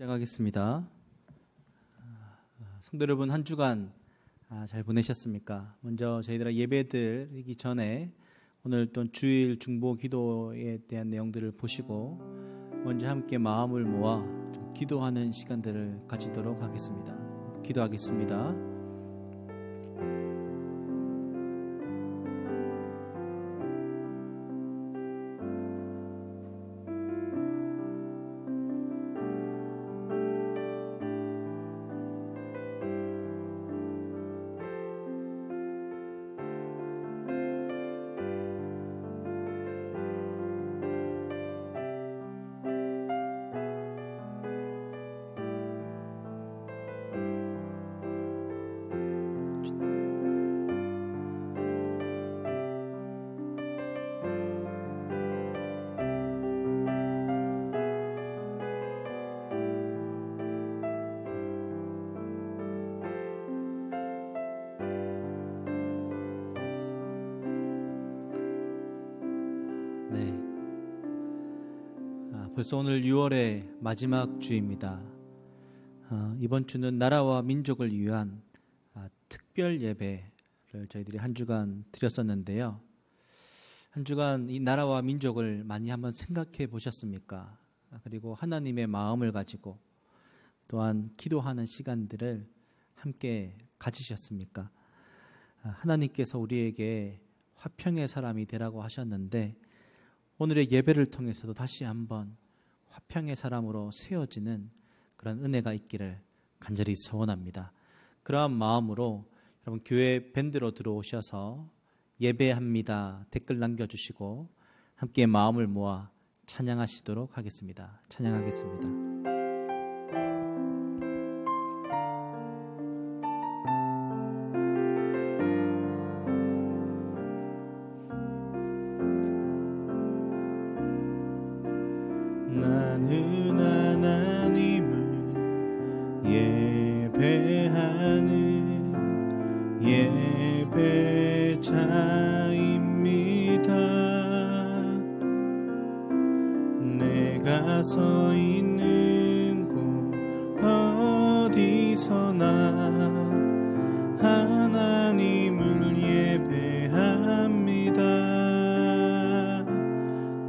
시작하겠습니다. 성도 여러분, 한 주간 잘 보내셨습니까? 먼저 저희들 예배 드리기 전에 오늘 또 주일 중보 기도에 대한 내용들을 보시고 먼저 함께 마음을 모아 좀 기도하는 시간들을 가지도록 하겠습니다. 기도하겠습니다. 벌써 오늘 6월의 마지막 주입니다. 이번 주는 나라와 민족을 위한 특별 예배를 저희들이 한 주간 드렸었는데요. 한 주간 이 나라와 민족을 많이 한번 생각해 보셨습니까? 그리고 하나님의 마음을 가지고 또한 기도하는 시간들을 함께 가지셨습니까? 하나님께서 우리에게 화평의 사람이 되라고 하셨는데 오늘의 예배를 통해서도 다시 한번 화평의 사람으로 세워지는 그런 은혜가 있기를 간절히 소원합니다. 그러한 마음으로 여러분 교회 밴드로 들어오셔서 예배합니다 댓글 남겨주시고 함께 마음을 모아 찬양하시도록 하겠습니다. 찬양하겠습니다. 나는 하나님을 예배하는 예배자입니다. 내가 서 있는 곳 어디서나 하나님을 예배합니다.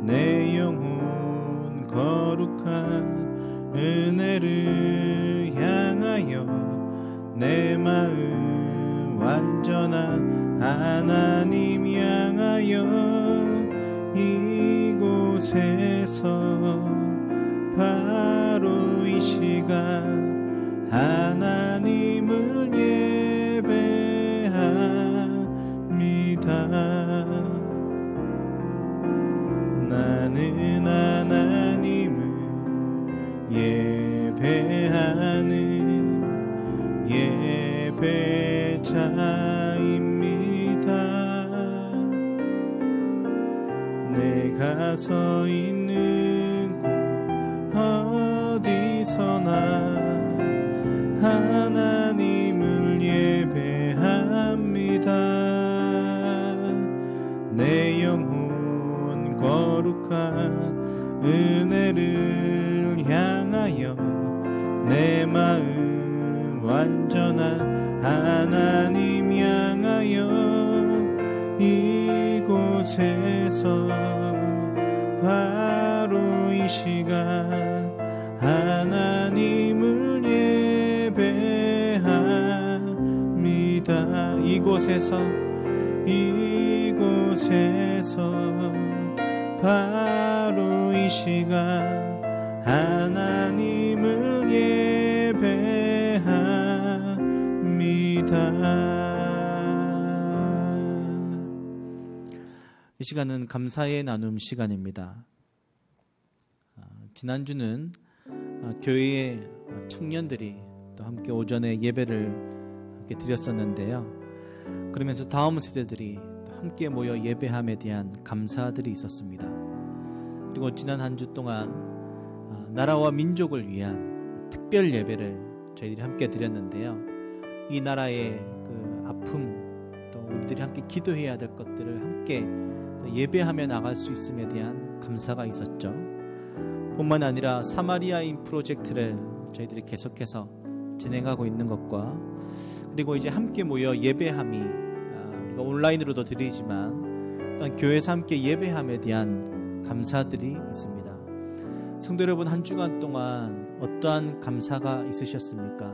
내 영혼 거룩한 은혜를 향하여 내 마음 완전한 하나님 향하여 이곳에서 바로 이 시간 하나님을 예배합니다. 나는 하나님을 예배하는 예배자입니다. 내가 서 있는 곳 어디서나 하나님을 예배합니다. 내 영혼 거룩한 은혜를 향하여 내 마음 완전한 하나님 향하여 이곳에서 바로 이 시간 하나님을 예배합니다. 이곳에서 바로 이 시간 하나님을 예배합니다. 이 시간은 감사의 나눔 시간입니다. 지난주는 교회의 청년들이 또 함께 오전에 예배를 함께 드렸었는데요. 그러면서 다음 세대들이 함께 모여 예배함에 대한 감사들이 있었습니다. 그리고 지난 한 주 동안 나라와 민족을 위한 특별 예배를 저희들이 함께 드렸는데요. 이 나라의 그 아픔, 또 우리들이 함께 기도해야 될 것들을 함께 예배하며 나갈 수 있음에 대한 감사가 있었죠. 뿐만 아니라 사마리아인 프로젝트를 저희들이 계속해서 진행하고 있는 것과 그리고 이제 함께 모여 예배함이 우리가 온라인으로도 드리지만 또한 교회에서 함께 예배함에 대한 감사들이 있습니다. 성도 여러분, 한 주간 동안 어떠한 감사가 있으셨습니까?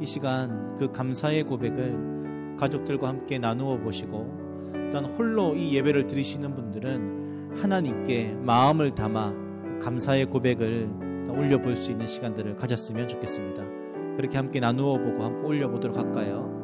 이 시간 그 감사의 고백을 가족들과 함께 나누어 보시고 또한 홀로 이 예배를 드리시는 분들은 하나님께 마음을 담아 감사의 고백을 올려볼 수 있는 시간들을 가졌으면 좋겠습니다. 그렇게 함께 나누어 보고 함께 올려보도록 할까요?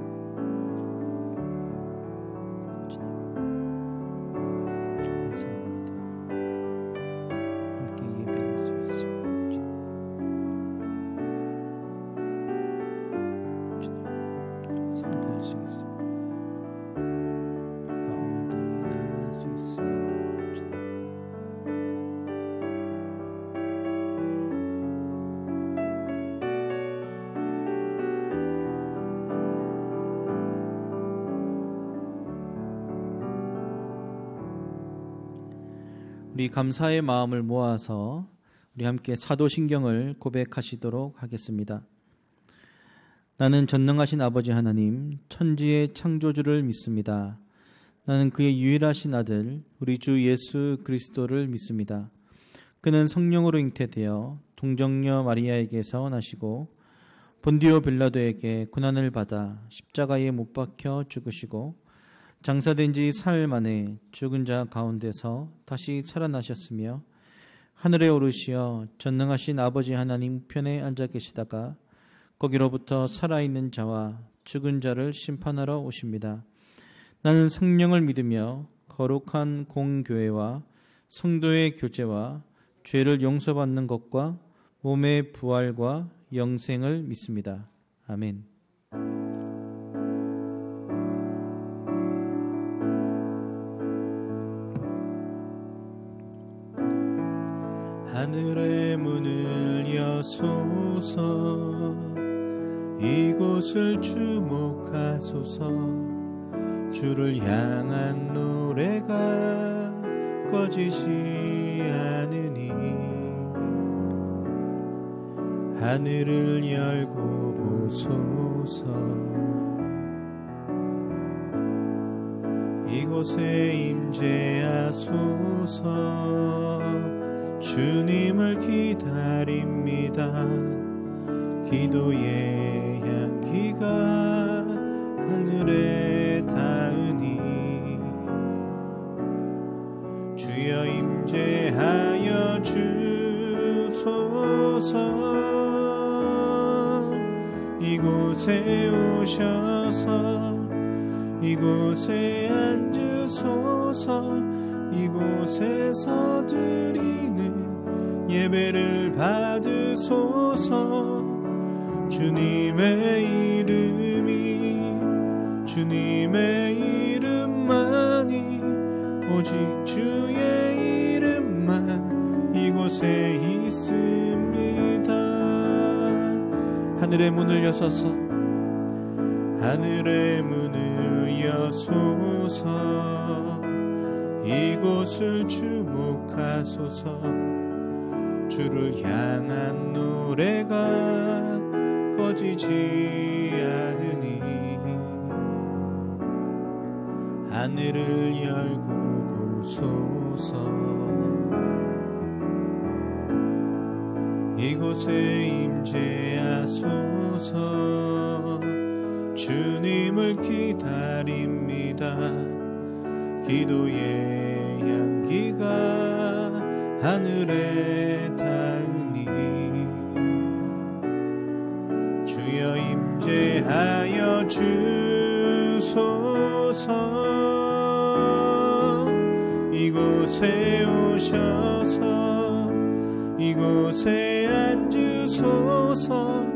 우리 감사의 마음을 모아서 우리 함께 사도신경을 고백하시도록 하겠습니다. 나는 전능하신 아버지 하나님, 천지의 창조주를 믿습니다. 나는 그의 유일하신 아들, 우리 주 예수 그리스도를 믿습니다. 그는 성령으로 잉태되어 동정녀 마리아에게서 나시고 본디오 빌라도에게 고난을 받아 십자가에 못 박혀 죽으시고 장사된 지 사흘 만에 죽은 자 가운데서 다시 살아나셨으며 하늘에 오르시어 전능하신 아버지 하나님 우편에 앉아 계시다가 거기로부터 살아있는 자와 죽은 자를 심판하러 오십니다. 나는 성령을 믿으며 거룩한 공교회와 성도의 교제와 죄를 용서받는 것과 몸의 부활과 영생을 믿습니다. 아멘. 하늘의 문을 여소서, 이곳을 주목하소서. 주를 향한 노래가 꺼지지 않으니 하늘을 열고 보소서. 이곳에 임재하소서. 주님을 기다립니다. 기도의 향기가 하늘에 닿으니 주여 임재하여 주소서. 이곳에 오셔서 이곳에 앉으소서. 이곳에서 드리는 예배를 받으소서. 주님의 이름이 주님의 이름만이 오직 주의 이름만 이곳에 있습니다. 하늘의 문을 여소서. 하늘의 문을 여소서. 이곳을 주목하소서. 주를 향한 노래가 꺼지지 않으니 하늘을 열고 보소서. 이곳에 임재하소서. 주님을 기다립니다. 기도의 향기가 하늘에 닿으니 주여 임재하여 주소서. 이곳에 오셔서 이곳에 앉으소서.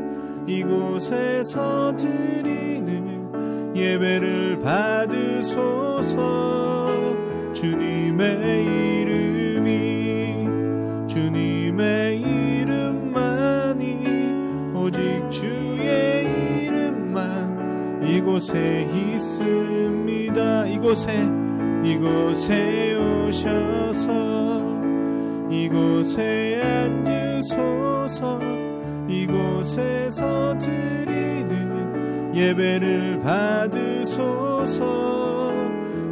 이곳에서 드리는 예배를 받으소서. 주님의 이름이 주님의 이름만이 오직 주의 이름만 이곳에 있습니다. 이곳에 오셔서 이곳에 앉으소서. 이곳에서 드리는 예배를 받으소서.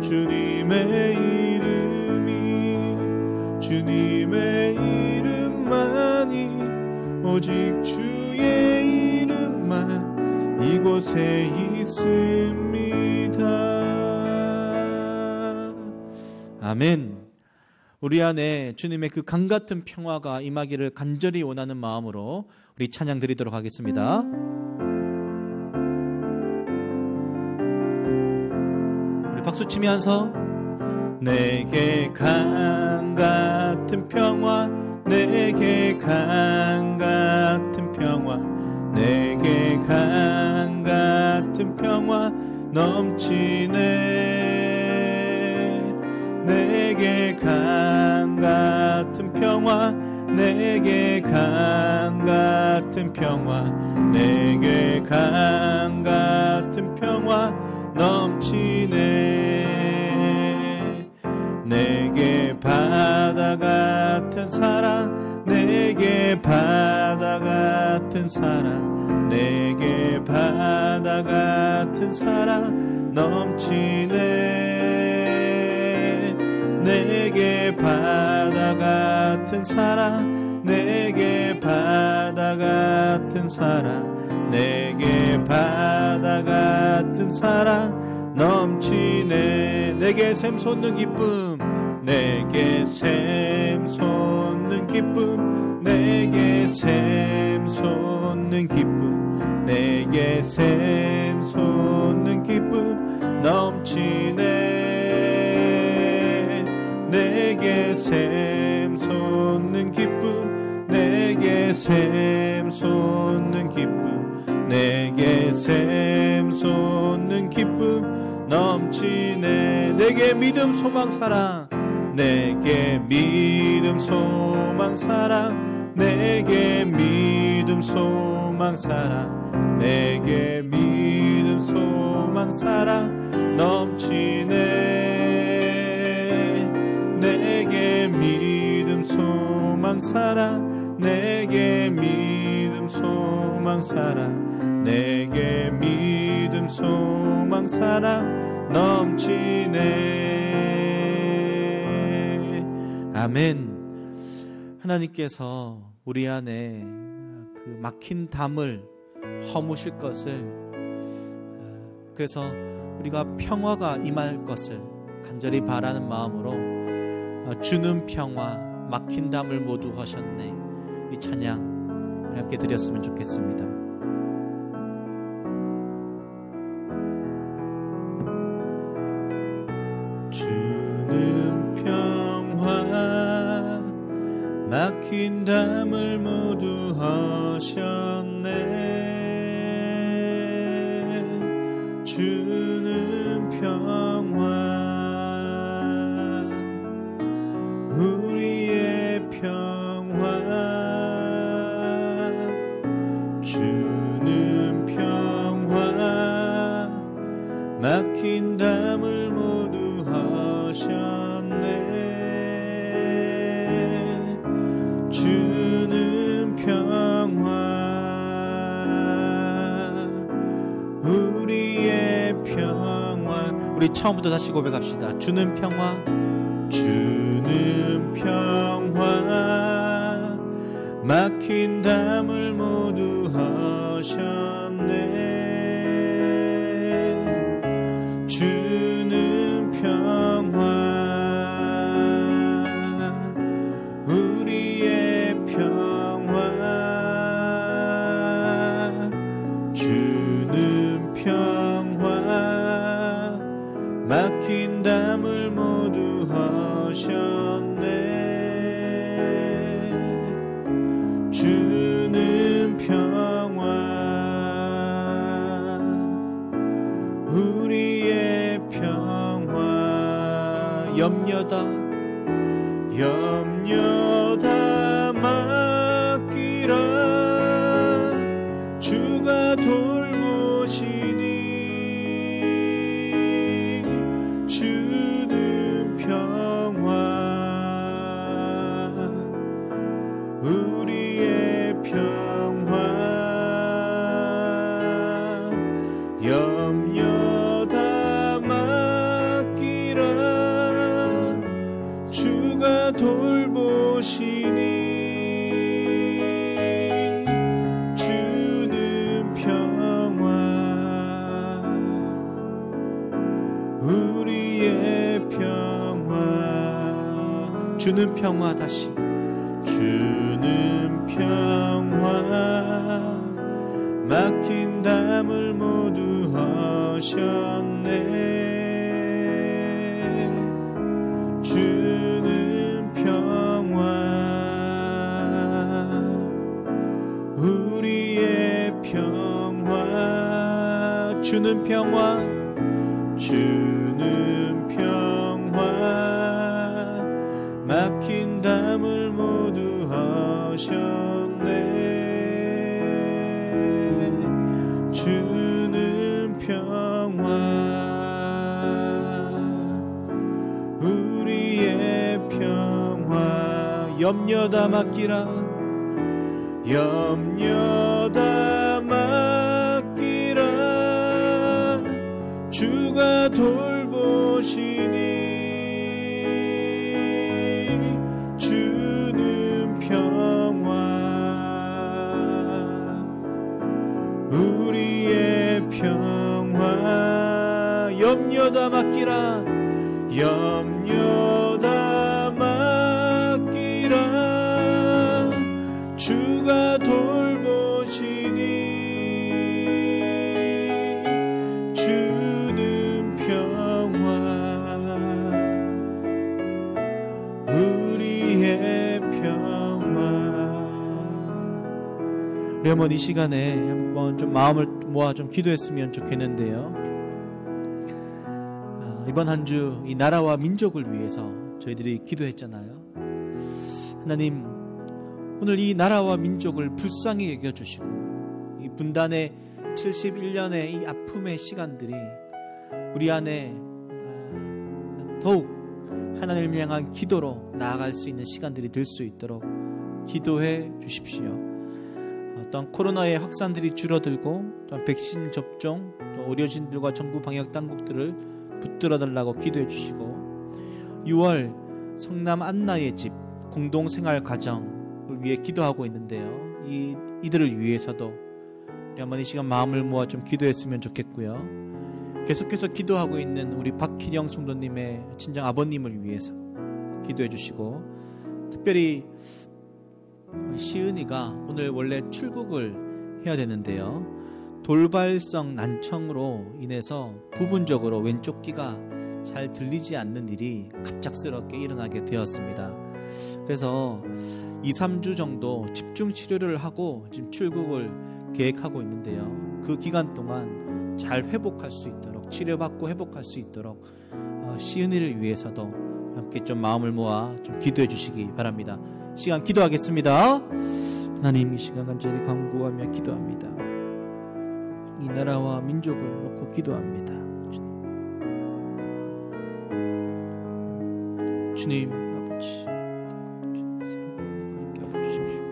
주님의 이름이 주님의 이름만이 오직 주의 이름만 이곳에 있습니다. 아멘. 우리 안에 주님의 그 강같은 평화가 임하기를 간절히 원하는 마음으로 우리 찬양 드리도록 하겠습니다. 우리 박수 치면서 내게 강같은 평화, 내게 강같은 평화, 내게 강같은 평화 넘치네. 내게 강같은 평화, 내게 강같은 평화, 내게 강같은 평화 넘치네. 내게 바다 같은 사랑, 내게 바다 같은 사랑, 내게 바다 같은 사랑 넘치네. 내게 바다 같은 사랑, 내게 바다 같은 사랑, 내게 바다 같은 사랑 넘치네. 내게 샘솟는 기쁨, 내게 샘솟는 기쁨, 내게 샘솟는 기쁨, 내게 샘솟는 기쁨 넘치네. 내게 샘솟는 기쁨, 내게 샘솟는 기쁨, 내게 샘솟는 기쁨 넘치네. 내게 믿음 소망 사랑, 내게 믿음 소망 사랑, 내게 믿음 소망 사랑, 내게 믿음 소망 사랑 넘치네. 내게 믿음 소망 사랑, 내게 믿음 소망 사랑, 내게 믿음 소망 사랑 넘치네. 아멘. 하나님께서 우리 안에 그 막힌 담을 허무실 것을, 그래서 우리가 평화가 임할 것을 간절히 바라는 마음으로 주는 평화, 막힌 담을 모두 허셨네. 이 찬양 우리 함께 드렸으면 좋겠습니다. 주는 평화, 막힌 담을 모두 허셨네. 주는 평화, 우리의 평화, 주는 평화, 막힌 담을 모두 하셨네. 주는 평화, 우리의 평화. 우리 처음부터 다시 고백합시다. 주는 평화, 주는 평화, 막힌 담을 모두 하셨네. 주는 평화, 우리의 평화, 주는 평화, 막힌 담을 모두 하셨네. 주는 평화, 우리의 평화. 염려다 맡기라. 주가 돌보시니. 주는 평화, 우리의 평화. 주가 돌보시니 주는 평화 우리의 평화 주는 평화 다시 주는 평화 막힌 담을 모두 하셨네 주는 평화 우리의 평화 주는 평화 주는 평화 막힌 담을 모두 하셨네 주는 평화 우리의 평화 염려다 맡기라 염려다 맡기라 주가 돌보시니 주는 평화 우리의 평화 염려다 맡기라 염려다 맡기라 주가 돌보시니 주는 평화 우리의 평화 우리 한번 이 시간에 한번 좀 마음을 모아 좀 기도했으면 좋겠는데요. 이번 한 주 이 나라와 민족을 위해서 저희들이 기도했잖아요. 하나님, 오늘 이 나라와 민족을 불쌍히 여겨주시고 이 분단의 71년의 이 아픔의 시간들이 우리 안에 더욱 하나님을 향한 기도로 나아갈 수 있는 시간들이 될 수 있도록 기도해 주십시오. 어떤 코로나의 확산들이 줄어들고 또한 백신 접종, 또 의료진들과 정부 방역 당국들을 붙들어 달라고 기도해 주시고 6월 성남 안나의 집 공동생활 가정을 위해 기도하고 있는데요. 이들을 위해서도 우리 한번 이 시간 마음을 모아 좀 기도했으면 좋겠고요. 계속해서 기도하고 있는 우리 박희령 성도님의 친정 아버님을 위해서 기도해 주시고 특별히 시은이가 오늘 원래 출국을 해야 되는데요. 돌발성 난청으로 인해서 부분적으로 왼쪽 귀가 잘 들리지 않는 일이 갑작스럽게 일어나게 되었습니다. 그래서 2-3주 정도 집중 치료를 하고 지금 출국을 계획하고 있는데요. 그 기간 동안 잘 회복할 수 있도록 치료받고 회복할 수 있도록 시은이를 위해서도 함께 좀 마음을 모아 좀 기도해 주시기 바랍니다. 시간 기도하겠습니다. 하나님, 이 시간 간절히 간구하며 기도합니다. 이 나라와 민족을 놓고 기도합니다. 주님 아버지, 함께 해주십시오.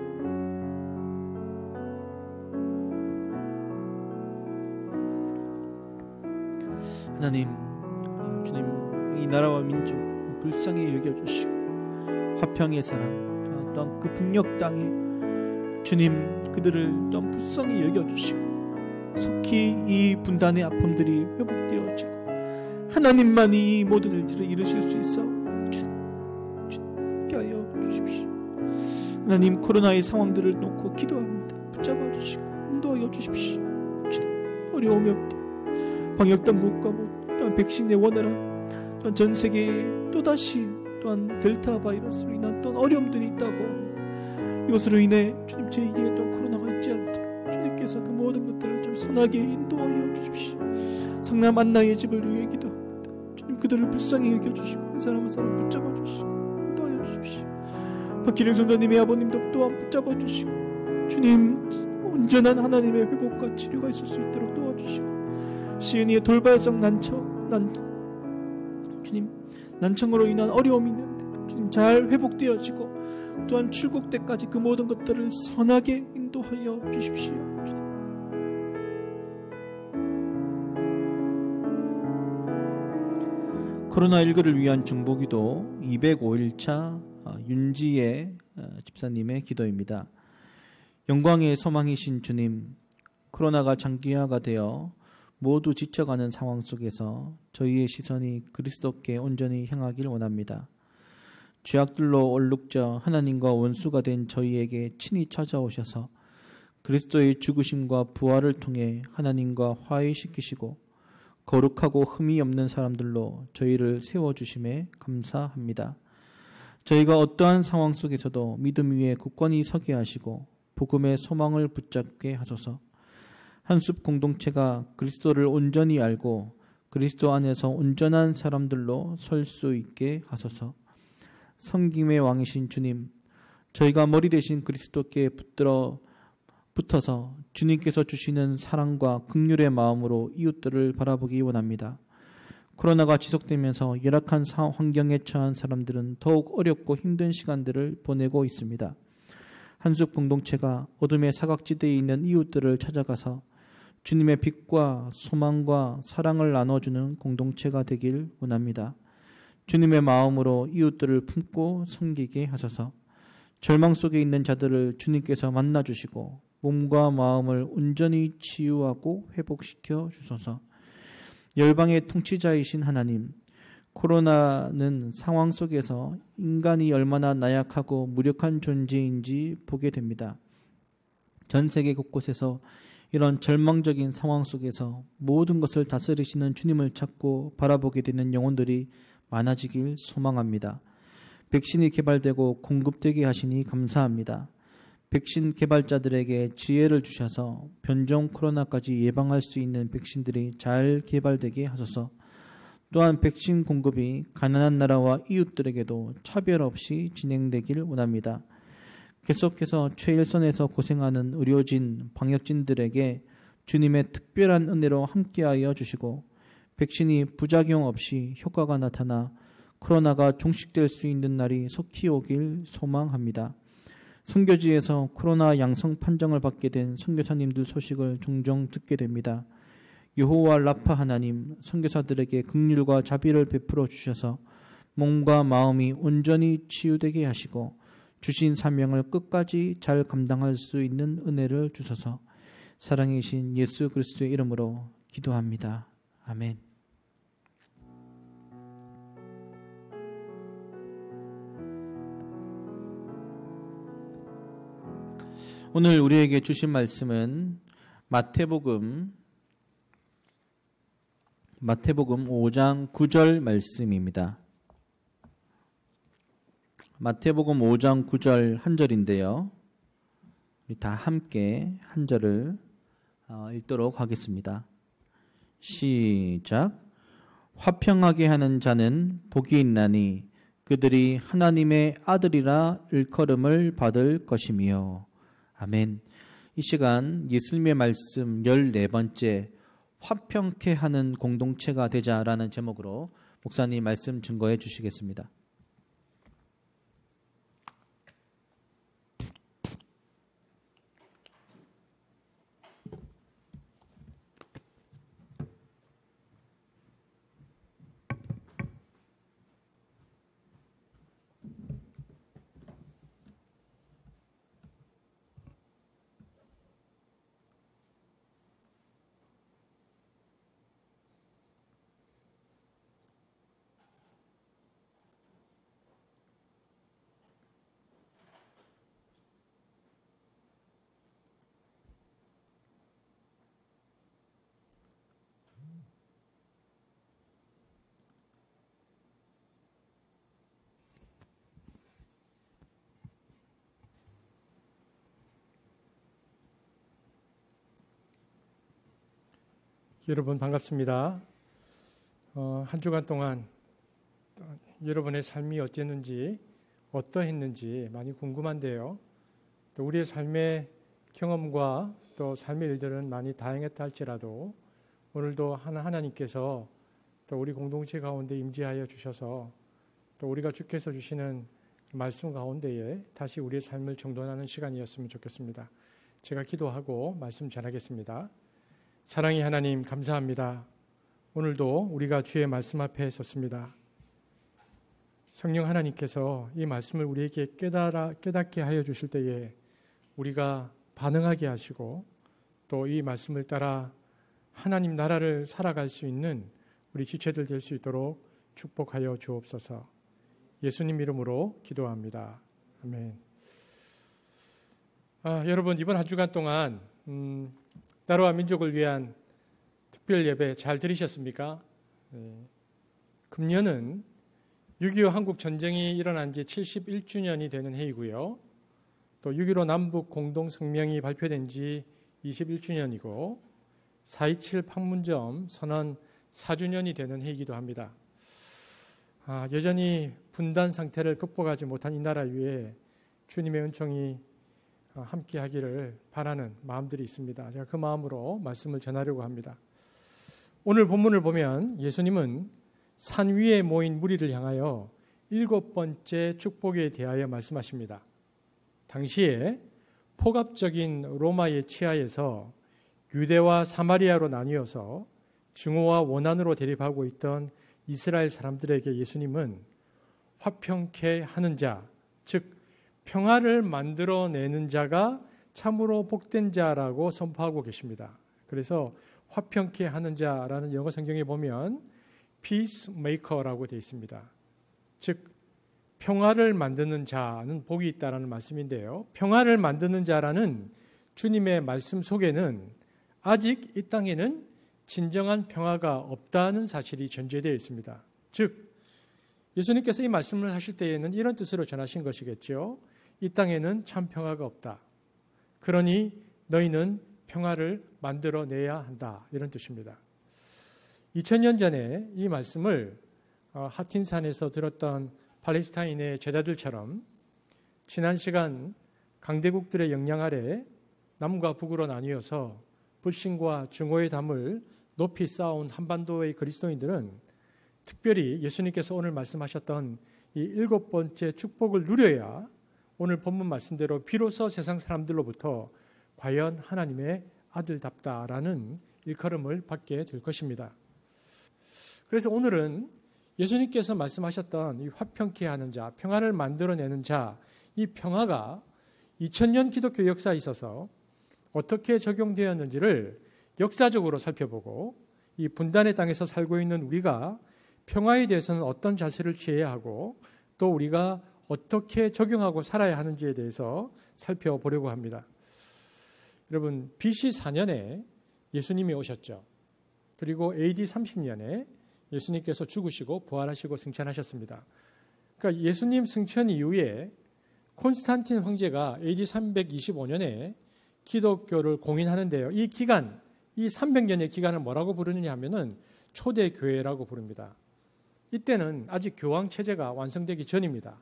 하나님, 주님 이 나라와 민족 불쌍히 여겨주시고 화평의 사람, 또한 그 북녘 땅에 주님 그들을 또한 불쌍히 여겨주시고 속히 이 분단의 아픔들이 회복되어지고 하나님만이 이 모든 일들을 이루실 수 있어 주님께 하여 주십시오. 하나님, 코로나의 상황들을 놓고 기도합니다. 붙잡아 주시고 인도하여 주십시오. 주님, 어려움이 없도록 방역당국과 또한 백신의 원활한, 또한 전 세계에 또다시 또한 델타 바이러스로 인한 또한 어려움들이 있다고, 이것으로 인해 주님 제2의 또한 코로나가 있지 않도록 주님께서 그 모든 것들을 좀 선하게 인도하여 주십시오. 성남 안나의 집을 위해 기도합니다. 주님, 그들을 불쌍히 여겨주시고 한 사람 한 사람 붙잡아 주시고 인도하여 주십시오. 박기령 선자님의 아버님도 또한 붙잡아 주시고 주님, 온전한 하나님의 회복과 치료가 있을 수 있도록 도와주시고 시은이의 돌발성 주님, 난청으로 인한 어려움이 있는데 주님 잘 회복되어지고 또한 출국 때까지 그 모든 것들을 선하게 인도하여 주십시오. 주님. 코로나19를 위한 중보기도 205일차 윤지혜 집사님의 기도입니다. 영광의 소망이신 주님, 코로나가 장기화가 되어 모두 지쳐가는 상황 속에서 저희의 시선이 그리스도께 온전히 향하길 원합니다. 죄악들로 얼룩져 하나님과 원수가 된 저희에게 친히 찾아오셔서 그리스도의 죽으심과 부활을 통해 하나님과 화해시키시고 거룩하고 흠이 없는 사람들로 저희를 세워주심에 감사합니다. 저희가 어떠한 상황 속에서도 믿음 위에 굳건히 서게 하시고 복음의 소망을 붙잡게 하소서. 한숲 공동체가 그리스도를 온전히 알고 그리스도 안에서 온전한 사람들로 설 수 있게 하소서. 섬김의 왕이신 주님, 저희가 머리 대신 그리스도께 붙어서 주님께서 주시는 사랑과 긍휼의 마음으로 이웃들을 바라보기 원합니다. 코로나가 지속되면서 열악한 환경에 처한 사람들은 더욱 어렵고 힘든 시간들을 보내고 있습니다. 한숲 공동체가 어둠의 사각지대에 있는 이웃들을 찾아가서 주님의 빛과 소망과 사랑을 나눠주는 공동체가 되길 원합니다. 주님의 마음으로 이웃들을 품고 섬기게 하소서. 절망 속에 있는 자들을 주님께서 만나주시고 몸과 마음을 온전히 치유하고 회복시켜 주소서. 열방의 통치자이신 하나님, 코로나는 상황 속에서 인간이 얼마나 나약하고 무력한 존재인지 보게 됩니다. 전 세계 곳곳에서 이런 절망적인 상황 속에서 모든 것을 다스리시는 주님을 찾고 바라보게 되는 영혼들이 많아지길 소망합니다. 백신이 개발되고 공급되게 하시니 감사합니다. 백신 개발자들에게 지혜를 주셔서 변종 코로나까지 예방할 수 있는 백신들이 잘 개발되게 하소서. 또한 백신 공급이 가난한 나라와 이웃들에게도 차별 없이 진행되길 원합니다. 계속해서 최일선에서 고생하는 의료진, 방역진들에게 주님의 특별한 은혜로 함께하여 주시고 백신이 부작용 없이 효과가 나타나 코로나가 종식될 수 있는 날이 속히 오길 소망합니다. 선교지에서 코로나 양성 판정을 받게 된 선교사님들 소식을 종종 듣게 됩니다. 여호와 라파 하나님, 선교사들에게 긍휼과 자비를 베풀어 주셔서 몸과 마음이 온전히 치유되게 하시고 주신 사명을 끝까지 잘 감당할 수 있는 은혜를 주소서. 사랑이신 예수 그리스도의 이름으로 기도합니다. 아멘. 오늘 우리에게 주신 말씀은 마태복음 5장 9절 말씀입니다. 마태복음 5장 9절 한 절인데요. 우리 다 함께 한 절을 읽도록 하겠습니다. 시작. 화평하게 하는 자는 복이 있나니 그들이 하나님의 아들이라 일컬음을 받을 것이며. 아멘. 이 시간 예수님의 말씀 14번째 화평케 하는 공동체가 되자라는 제목으로 목사님 말씀 증거해 주시겠습니다. 여러분 반갑습니다. 한 주간 동안 여러분의 삶이 어땠는지 어떠했는지 많이 궁금한데요. 또 우리의 삶의 경험과 또 삶의 일들은 많이 다양했다 할지라도 오늘도 하나님께서 또 우리 공동체 가운데 임재하여 주셔서 또 우리가 주께서 주시는 말씀 가운데에 다시 우리의 삶을 정돈하는 시간이었으면 좋겠습니다. 제가 기도하고 말씀 전하겠습니다. 사랑의 하나님 감사합니다. 오늘도 우리가 주의 말씀 앞에 섰습니다. 성령 하나님께서 이 말씀을 우리에게 깨닫게 하여 주실 때에 우리가 반응하게 하시고 또 이 말씀을 따라 하나님 나라를 살아갈 수 있는 우리 지체들 될 수 있도록 축복하여 주옵소서. 예수님 이름으로 기도합니다. 아멘. 여러분 이번 한 주간 동안 나라와 민족을 위한 특별 예배 잘 들으셨습니까? 금년은 6.25 한국 전쟁이 일어난 지 71주년이 되는 해이고요. 또 6.15 남북 공동성명이 발표된 지 21주년이고 4.27 판문점 선언 4주년이 되는 해이기도 합니다. 여전히 분단 상태를 극복하지 못한 이 나라 위에 주님의 은총이 함께 하기를 바라는 마음들이 있습니다. 제가 그 마음으로 말씀을 전하려고 합니다. 오늘 본문을 보면 예수님은 산 위에 모인 무리를 향하여 7번째 축복에 대하여 말씀하십니다. 당시에 폭압적인 로마의 치하에서 유대와 사마리아로 나뉘어서 증오와 원한으로 대립하고 있던 이스라엘 사람들에게 예수님은 화평케 하는 자, 즉 평화를 만들어내는 자가 참으로 복된 자라고 선포하고 계십니다. 그래서 화평케 하는 자라는 영어 성경에 보면 peacemaker라고 되어 있습니다. 즉 평화를 만드는 자는 복이 있다라는 말씀인데요. 평화를 만드는 자라는 주님의 말씀 속에는 아직 이 땅에는 진정한 평화가 없다는 사실이 전제되어 있습니다. 즉 예수님께서 이 말씀을 하실 때에는 이런 뜻으로 전하신 것이겠죠. 이 땅에는 참 평화가 없다. 그러니 너희는 평화를 만들어내야 한다. 이런 뜻입니다. 2000년 전에 이 말씀을 하틴산에서 들었던 팔레스타인의 제자들처럼 지난 시간 강대국들의 영향 아래 남과 북으로 나뉘어서 불신과 증오의 담을 높이 쌓아온 한반도의 그리스도인들은 특별히 예수님께서 오늘 말씀하셨던 이 7번째 축복을 누려야 오늘 본문 말씀대로 비로소 세상 사람들로부터 과연 하나님의 아들답다라는 일컬음을 받게 될 것입니다. 그래서 오늘은 예수님께서 말씀하셨던 이 화평케 하는 자, 평화를 만들어내는 자, 이 평화가 2000년 기독교 역사에 있어서 어떻게 적용되었는지를 역사적으로 살펴보고 이 분단의 땅에서 살고 있는 우리가 평화에 대해서는 어떤 자세를 취해야 하고 또 우리가 어떻게 적용하고 살아야 하는지에 대해서 살펴보려고 합니다. 여러분 BC 4년에 예수님이 오셨죠. 그리고 AD 30년에 예수님께서 죽으시고 부활하시고 승천하셨습니다. 그러니까 예수님 승천 이후에 콘스탄틴 황제가 AD 325년에 기독교를 공인하는데요. 이 기간, 이 300년의 기간을 뭐라고 부르느냐 하면은 초대교회라고 부릅니다. 이때는 아직 교황체제가 완성되기 전입니다.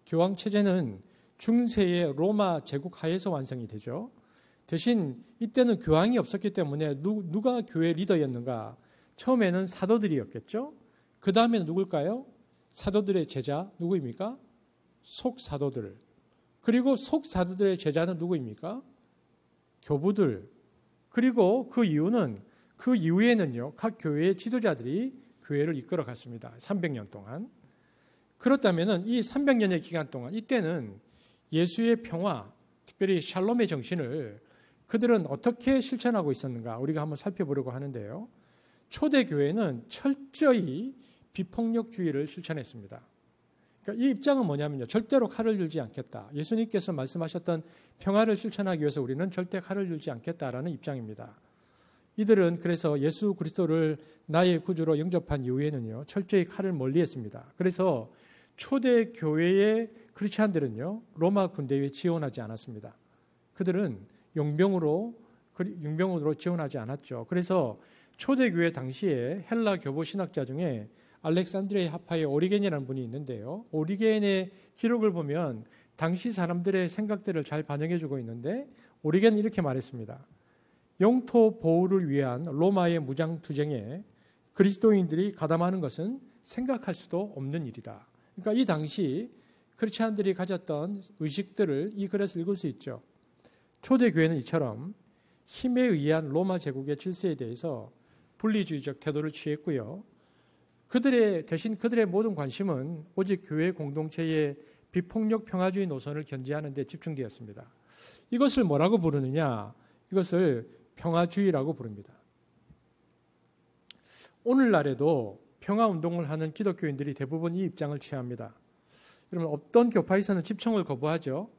교황체제는 중세의 로마 제국 하에서 완성이 되죠. 대신 이때는 교황이 없었기 때문에 누가 교회 리더였는가? 처음에는 사도들이었겠죠. 그 다음에는 누굴까요? 사도들의 제자 누구입니까? 속사도들. 그리고 속사도들의 제자는 누구입니까? 교부들. 그리고 그 이후에는요. 각 교회의 지도자들이 교회를 이끌어 갔습니다. 300년 동안. 그렇다면 이 300년의 기간 동안 이때는 예수의 평화, 특별히 샬롬의 정신을 그들은 어떻게 실천하고 있었는가 우리가 한번 살펴보려고 하는데요. 초대교회는 철저히 비폭력주의를 실천했습니다. 그러니까 이 입장은 뭐냐면요. 절대로 칼을 들지 않겠다. 예수님께서 말씀하셨던 평화를 실천하기 위해서 우리는 절대 칼을 들지 않겠다라는 입장입니다. 이들은 그래서 예수 그리스도를 나의 구주로 영접한 이후에는요. 철저히 칼을 멀리했습니다. 그래서 초대교회의 크리스찬들은요. 로마 군대에 지원하지 않았습니다. 그들은 용병으로 지원하지 않았죠. 그래서 초대교회 당시에 헬라 교부 신학자 중에 알렉산드리아 합파의 오리겐이라는 분이 있는데요. 오리겐의 기록을 보면 당시 사람들의 생각들을 잘 반영해주고 있는데 오리겐은 이렇게 말했습니다. 영토 보호를 위한 로마의 무장투쟁에 그리스도인들이 가담하는 것은 생각할 수도 없는 일이다. 그러니까 이 당시 크리스찬들이 가졌던 의식들을 이 글에서 읽을 수 있죠. 초대교회는 이처럼 힘에 의한 로마 제국의 질서에 대해서 분리주의적 태도를 취했고요. 대신 그들의 모든 관심은 오직 교회 공동체의 비폭력 평화주의 노선을 견지하는 데 집중되었습니다. 이것을 뭐라고 부르느냐? 이것을 평화주의라고 부릅니다. 오늘날에도 평화운동을 하는 기독교인들이 대부분 이 입장을 취합니다. 여러분, 어떤 교파에서는 집총을 거부하죠.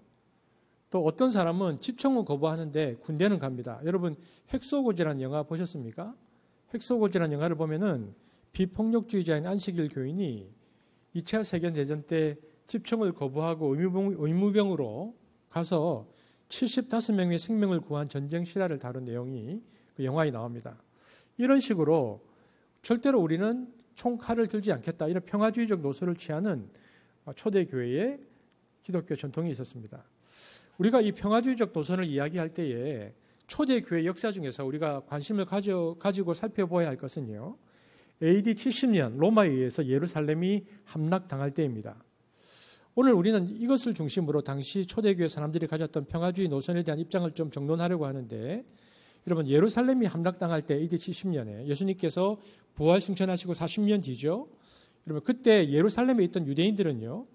또 어떤 사람은 집총을 거부하는데 군대는 갑니다. 여러분, 핵소고지라는 영화 보셨습니까? 핵소고지라는 영화를 보면은 비폭력주의자인 안식일 교인이 2차 세계대전 때 집총을 거부하고 의무병으로 가서 75명의 생명을 구한 전쟁 실화를 다룬 내용이 그 영화에 나옵니다. 이런 식으로 절대로 우리는 총칼을 들지 않겠다, 이런 평화주의적 노선을 취하는 초대교회의 기독교 전통이 있었습니다. 우리가 이 평화주의적 노선을 이야기할 때에 초대교회 역사 중에서 우리가 관심을 가지고 살펴봐야 할 것은요, AD 70년 로마에 의해서 예루살렘이 함락당할 때입니다. 오늘 우리는 이것을 중심으로 당시 초대교회 사람들이 가졌던 평화주의 노선에 대한 입장을 좀 정론하려고 하는데, 여러분, 예루살렘이 함락당할 때 AD 70년에 예수님께서 부활 승천하시고 40년 뒤죠. 여러분, 그때 예루살렘에 있던 유대인들은요,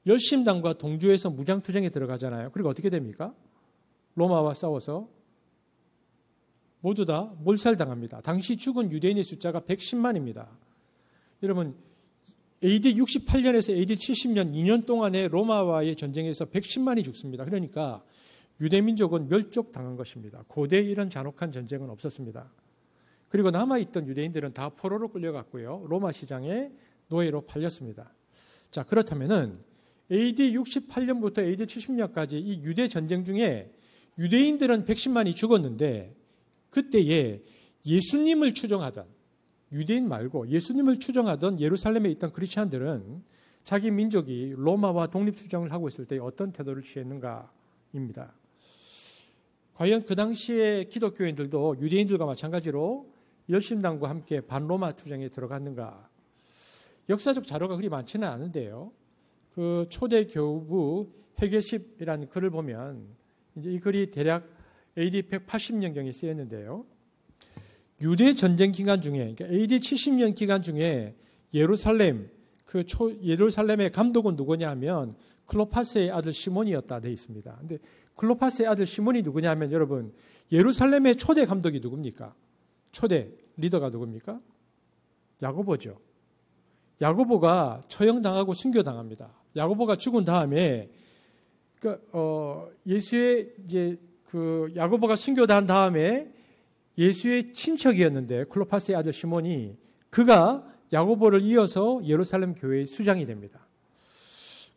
열심당과 동조해서 무장투쟁에 들어가잖아요. 그리고 어떻게 됩니까? 로마와 싸워서 모두 다 몰살당합니다. 당시 죽은 유대인의 숫자가 110만입니다. 여러분, AD 68년에서 AD 70년 2년 동안의 로마와의 전쟁에서 110만이 죽습니다. 그러니까 유대민족은 멸족당한 것입니다. 고대에 이런 잔혹한 전쟁은 없었습니다. 그리고 남아있던 유대인들은 다 포로로 끌려갔고요, 로마 시장에 노예로 팔렸습니다. 자, 그렇다면은 AD 68년부터 AD 70년까지 이 유대 전쟁 중에 유대인들은 110만이 죽었는데, 그때에 예수님을 추종하던, 유대인 말고 예수님을 추종하던 예루살렘에 있던 크리스찬들은 자기 민족이 로마와 독립투쟁을 하고 있을 때 어떤 태도를 취했는가입니다. 과연 그 당시에 기독교인들도 유대인들과 마찬가지로 열심당과 함께 반로마 투쟁에 들어갔는가? 역사적 자료가 그리 많지는 않은데요, 그 초대교부 해계십이라는 글을 보면 이제 이 글이 대략 AD 180년경에 쓰였는데요, 유대 전쟁 기간 중에, 그러니까 AD 70년 기간 중에 예루살렘의 감독은 누구냐 하면 클로파스의 아들 시몬이었다 돼 있습니다. 근데 클로파스의 아들 시몬이 누구냐 하면, 여러분, 예루살렘의 초대 감독이 누굽니까? 초대 리더가 누굽니까? 야고보죠. 야고보가 처형당하고 순교당합니다. 야고보가 죽은 다음에 야고보가 순교당한 다음에 예수의 친척이었는데 클로파스의 아들 시몬이, 그가 야고보를 이어서 예루살렘 교회의 수장이 됩니다.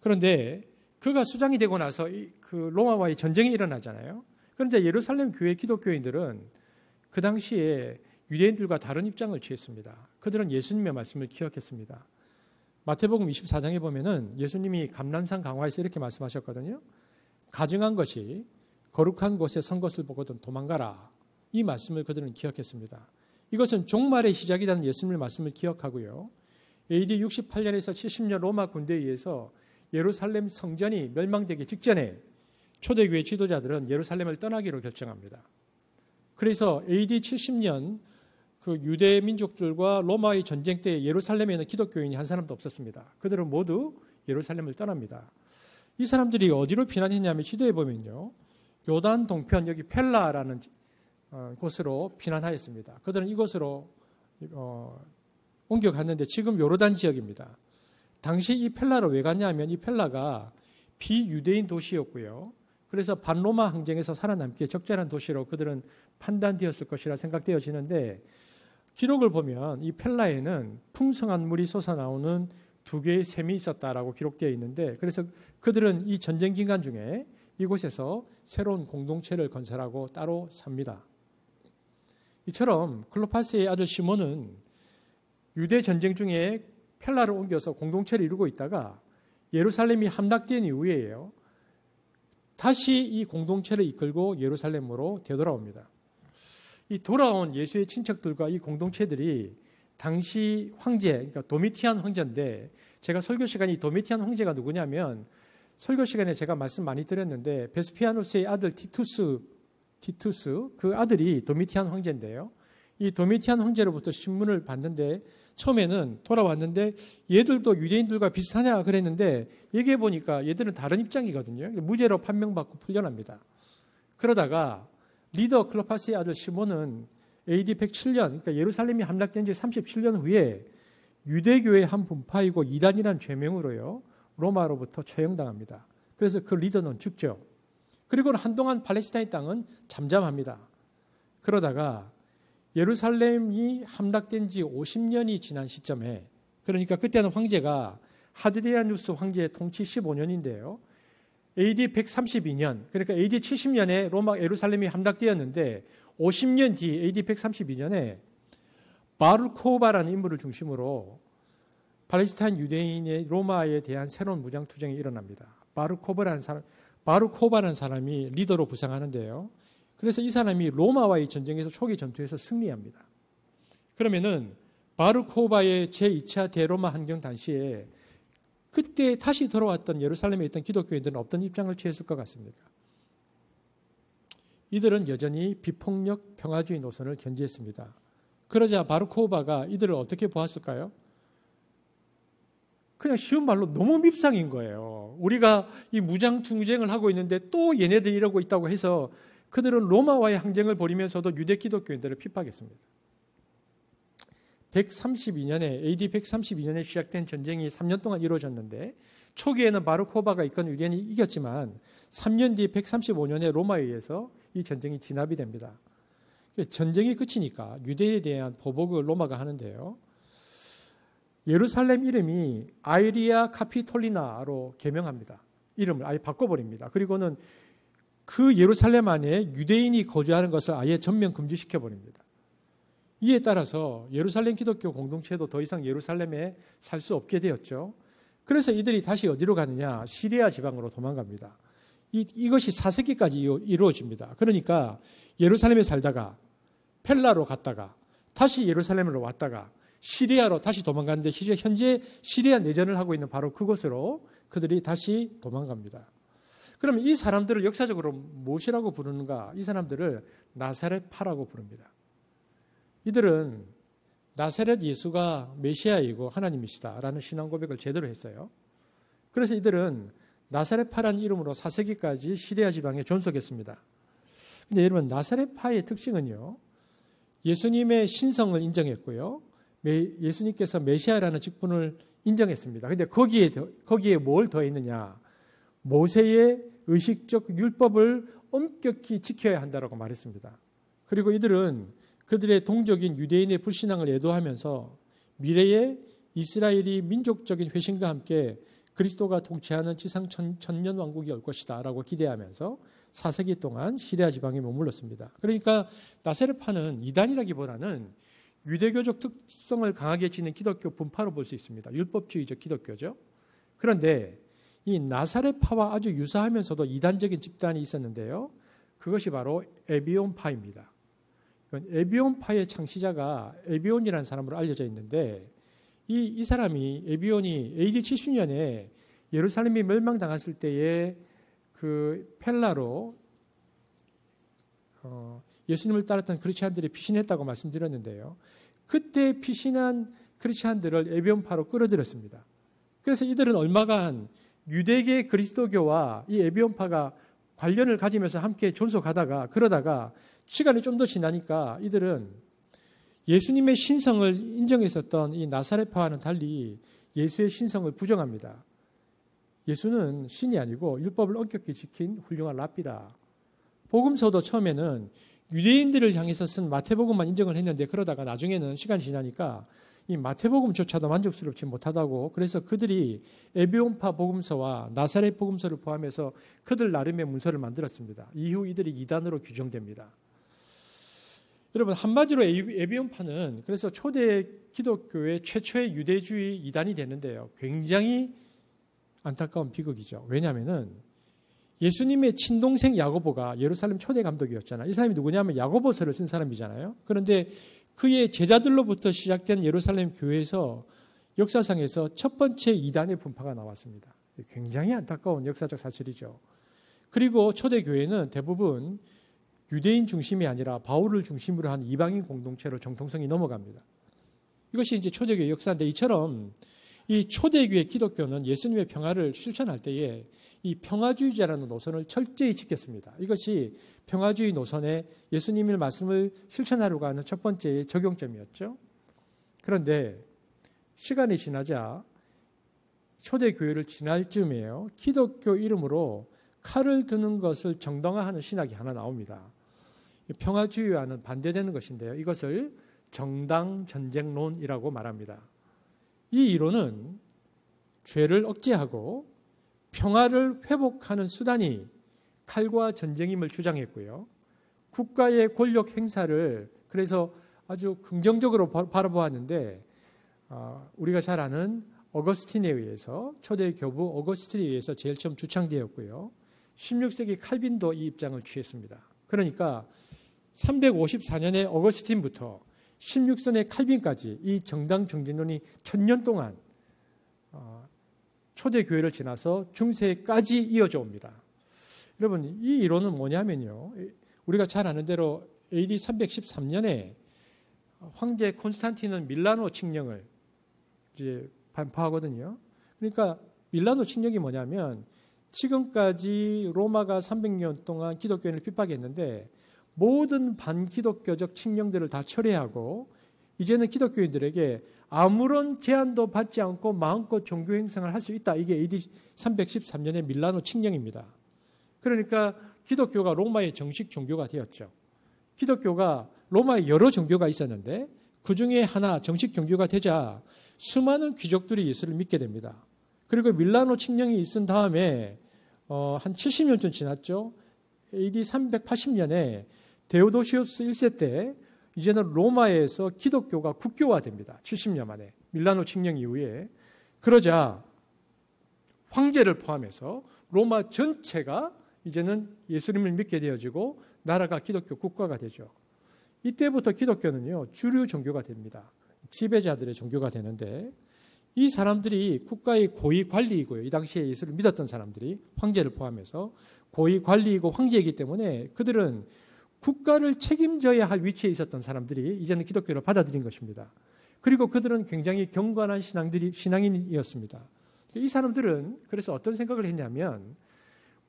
그런데 그가 수장이 되고 나서 그 로마와의 전쟁이 일어나잖아요. 그런데 예루살렘 교회 기독교인들은 그 당시에 유대인들과 다른 입장을 취했습니다. 그들은 예수님의 말씀을 기억했습니다. 마태복음 24장에 보면은 예수님이 감람산 강화에서 이렇게 말씀하셨거든요. 가증한 것이 거룩한 곳에 선 것을 보거든 도망가라. 이 말씀을 그들은 기억했습니다. 이것은 종말의 시작이라는 예수님의 말씀을 기억하고요, AD 68년에서 70년 로마 군대에 의해서 예루살렘 성전이 멸망되기 직전에 초대교회 지도자들은 예루살렘을 떠나기로 결정합니다. 그래서 AD 70년 그 유대 민족들과 로마의 전쟁 때 예루살렘에는 기독교인이 한 사람도 없었습니다. 그들은 모두 예루살렘을 떠납니다. 이 사람들이 어디로 피난했냐면, 지도에 보면요, 요단 동편 여기 펠라라는 곳으로 피난하였습니다. 그들은 이곳으로 옮겨갔는데 지금 요르단 지역입니다. 당시 이 펠라로 왜 갔냐면, 이 펠라가 비유대인 도시였고요, 그래서 반로마 항쟁에서 살아남기에 적절한 도시로 그들은 판단되었을 것이라 생각되어지는데, 기록을 보면 이 펠라에는 풍성한 물이 솟아나오는 2개의 샘이 있었다라고 기록되어 있는데, 그래서 그들은 이 전쟁 기간 중에 이곳에서 새로운 공동체를 건설하고 따로 삽니다. 이처럼 클로파스의 아들 시몬은 유대 전쟁 중에 펠라를 옮겨서 공동체를 이루고 있다가 예루살렘이 함락된 이후에요, 다시 이 공동체를 이끌고 예루살렘으로 되돌아옵니다. 이 돌아온 예수의 친척들과 이 공동체들이 당시 황제, 그러니까 도미티안 황제인데, 제가 설교 시간에 이 도미티안 황제가 누구냐면, 설교 시간에 제가 말씀 많이 드렸는데, 베스피아누스의 아들 티투스 그 아들이 도미티안 황제인데요, 이 도미티안 황제로부터 신문을 받는데 처음에는 돌아왔는데 얘들도 유대인들과 비슷하냐 그랬는데 얘기해 보니까 얘들은 다른 입장이거든요. 무죄로 판명받고 풀려납니다. 그러다가 리더 클로파스의 아들 시몬은 AD 107년, 그러니까 예루살렘이 함락된 지 37년 후에 유대교의 한 분파이고 이단이라는 죄명으로요, 로마로부터 처형당합니다. 그래서 그 리더는 죽죠. 그리고 한동안 팔레스타인 땅은 잠잠합니다. 그러다가 예루살렘이 함락된 지 50년이 지난 시점에, 그러니까 그때는 황제가 하드리아누스 황제의 통치 15년인데요. AD 132년, 그러니까 AD 70년에 로마 예루살렘이 함락되었는데 50년 뒤 AD 132년에 바르코바라는 인물을 중심으로 팔레스타인 유대인의 로마에 대한 새로운 무장투쟁이 일어납니다. 바르코바라는 사람이 리더로 부상하는데요. 그래서 이 사람이 로마와의 전쟁에서 초기 전투에서 승리합니다. 그러면은 바르코바의 제2차 대로마 항쟁 당시에 그때 다시 돌아왔던 예루살렘에 있던 기독교인들은 어떤 입장을 취했을 것 같습니까? 이들은 여전히 비폭력 평화주의 노선을 견지했습니다. 그러자 바르코바가 이들을 어떻게 보았을까요? 그냥 쉬운 말로 너무 밉상인 거예요. 우리가 이 무장투쟁을 하고 있는데 또 얘네들이 이러고 있다고 해서 그들은 로마와의 항쟁을 벌이면서도 유대 기독교인들을 핍박했습니다. 132년에 AD 132년에 시작된 전쟁이 3년 동안 이루어졌는데 초기에는 바르코바가 이끈 유대인이 이겼지만 3년 뒤 135년에 로마에 의해서 이 전쟁이 진압이 됩니다. 전쟁이 끝이니까 유대에 대한 보복을 로마가 하는데요. 예루살렘 이름이 아이리아 카피톨리나로 개명합니다. 이름을 아예 바꿔버립니다. 그리고는 그 예루살렘 안에 유대인이 거주하는 것을 아예 전면 금지시켜버립니다. 이에 따라서 예루살렘 기독교 공동체도 더 이상 예루살렘에 살 수 없게 되었죠. 그래서 이들이 다시 어디로 가느냐? 시리아 지방으로 도망갑니다. 이것이 4세기까지 이루어집니다. 그러니까 예루살렘에 살다가 펠라로 갔다가 다시 예루살렘으로 왔다가 시리아로 다시 도망가는데 현재 시리아 내전을 하고 있는 바로 그곳으로 그들이 다시 도망갑니다. 그러면 이 사람들을 역사적으로 무엇이라고 부르는가? 이 사람들을 나사렛파라고 부릅니다. 이들은 나사렛 예수가 메시아이고 하나님이시다라는 신앙 고백을 제대로 했어요. 그래서 이들은 나사렛파라는 이름으로 4세기까지 시리아 지방에 존속했습니다. 근데 여러분, 나사렛파의 특징은요, 예수님의 신성을 인정했고요, 예수님께서 메시아라는 직분을 인정했습니다. 근데 거기에 뭘 더했느냐? 모세의 의식적 율법을 엄격히 지켜야 한다고 말했습니다. 그리고 이들은 그들의 동족인 유대인의 불신앙을 애도하면서 미래에 이스라엘이 민족적인 회심과 함께 그리스도가 통치하는 지상 천년 왕국이 올 것이다 라고 기대하면서 4세기 동안 시리아 지방에 머물렀습니다. 그러니까 나사렛파는 이단이라기보다는 유대교적 특성을 강하게 지닌 기독교 분파로 볼 수 있습니다. 율법주의적 기독교죠. 그런데 이 나사렛파와 아주 유사하면서도 이단적인 집단이 있었는데요. 그것이 바로 에비온파입니다. 에비온파의 창시자가 에비온이라는 사람으로 알려져 있는데 이 사람이 에비온이 AD 70년에 예루살렘이 멸망당했을 때에 그 펠라로 예수님을 따랐던 크리스찬들이 피신했다고 말씀드렸는데요. 그때 피신한 크리스찬들을 에비온파로 끌어들였습니다. 그래서 이들은 얼마간 유대계 그리스도교와 이 에비온파가 관련을 가지면서 함께 존속하다가 그러다가 시간이 좀 더 지나니까 이들은 예수님의 신성을 인정했었던 이 나사렛파와는 달리 예수의 신성을 부정합니다. 예수는 신이 아니고 율법을 엄격히 지킨 훌륭한 랍비다. 복음서도 처음에는 유대인들을 향해서 쓴 마태복음만 인정을 했는데 그러다가 나중에는 시간이 지나니까 이 마태복음조차도 만족스럽지 못하다고 그래서 그들이 에비온파 복음서와 나사렛 복음서를 포함해서 그들 나름의 문서를 만들었습니다. 이후 이들이 이단으로 규정됩니다. 여러분, 한마디로 에비온파는 그래서 초대 기독교의 최초의 유대주의 이단이 되는데요. 굉장히 안타까운 비극이죠. 왜냐하면은 예수님의 친동생 야고보가 예루살렘 초대 감독이었잖아요. 이 사람이 누구냐면 야고보서를 쓴 사람이잖아요. 그런데 그의 제자들로부터 시작된 예루살렘 교회에서 역사상에서 첫 번째 이단의 분파가 나왔습니다. 굉장히 안타까운 역사적 사실이죠. 그리고 초대 교회는 대부분 유대인 중심이 아니라 바울을 중심으로 한 이방인 공동체로 정통성이 넘어갑니다. 이것이 이제 초대교회 역사인데, 이처럼 이 초대교회 기독교는 예수님의 평화를 실천할 때에 이 평화주의자라는 노선을 철저히 지켰습니다. 이것이 평화주의 노선에 예수님의 말씀을 실천하려고 하는 첫 번째 적용점이었죠. 그런데 시간이 지나자 초대교회를 지날 즈음에요, 기독교 이름으로 칼을 드는 것을 정당화하는 신학이 하나 나옵니다. 평화주의와는 반대되는 것인데요, 이것을 정당전쟁론이라고 말합니다. 이 이론은 죄를 억제하고 평화를 회복하는 수단이 칼과 전쟁임을 주장했고요, 국가의 권력 행사를 그래서 아주 긍정적으로 바라보았는데, 우리가 잘 아는 어거스틴에 의해서, 초대 교부 어거스틴에 의해서 제일 처음 주창되었고요, 16세기 칼빈도 이 입장을 취했습니다. 그러니까 354년에 어거스틴부터 16세기 칼빈까지 이 정당 정쟁론이 1000년 동안 초대교회를 지나서 중세까지 이어져 옵니다. 여러분, 이 이론은 뭐냐면요, 우리가 잘 아는 대로 AD 313년에 황제 콘스탄틴은 밀라노 칙령을 이제 반포하거든요. 그러니까 밀라노 칙령이 뭐냐면, 지금까지 로마가 300년 동안 기독교인을 핍박했는데 모든 반기독교적 칙령들을 다 철회하고 이제는 기독교인들에게 아무런 제한도 받지 않고 마음껏 종교 행사를 할 수 있다. 이게 AD 313년의 밀라노 칙령입니다. 그러니까 기독교가 로마의 정식 종교가 되었죠. 기독교가 로마에 여러 종교가 있었는데 그 중에 하나 정식 종교가 되자 수많은 귀족들이 예수를 믿게 됩니다. 그리고 밀라노 칙령이 있은 다음에 한 70년쯤 지났죠. AD 380년에 데오도시우스 1세 때 이제는 로마에서 기독교가 국교화됩니다. 70년 만에 밀라노 칙령 이후에. 그러자 황제를 포함해서 로마 전체가 이제는 예수님을 믿게 되어지고 나라가 기독교 국가가 되죠. 이때부터 기독교는요, 주류 종교가 됩니다. 지배자들의 종교가 되는데, 이 사람들이 국가의 고위 관리이고요. 이 당시에 예수를 믿었던 사람들이, 황제를 포함해서 고위 관리이고 황제이기 때문에 그들은 국가를 책임져야 할 위치에 있었던 사람들이 이제는 기독교를 받아들인 것입니다. 그리고 그들은 굉장히 경건한 신앙인이었습니다. 이 사람들은 그래서 어떤 생각을 했냐면,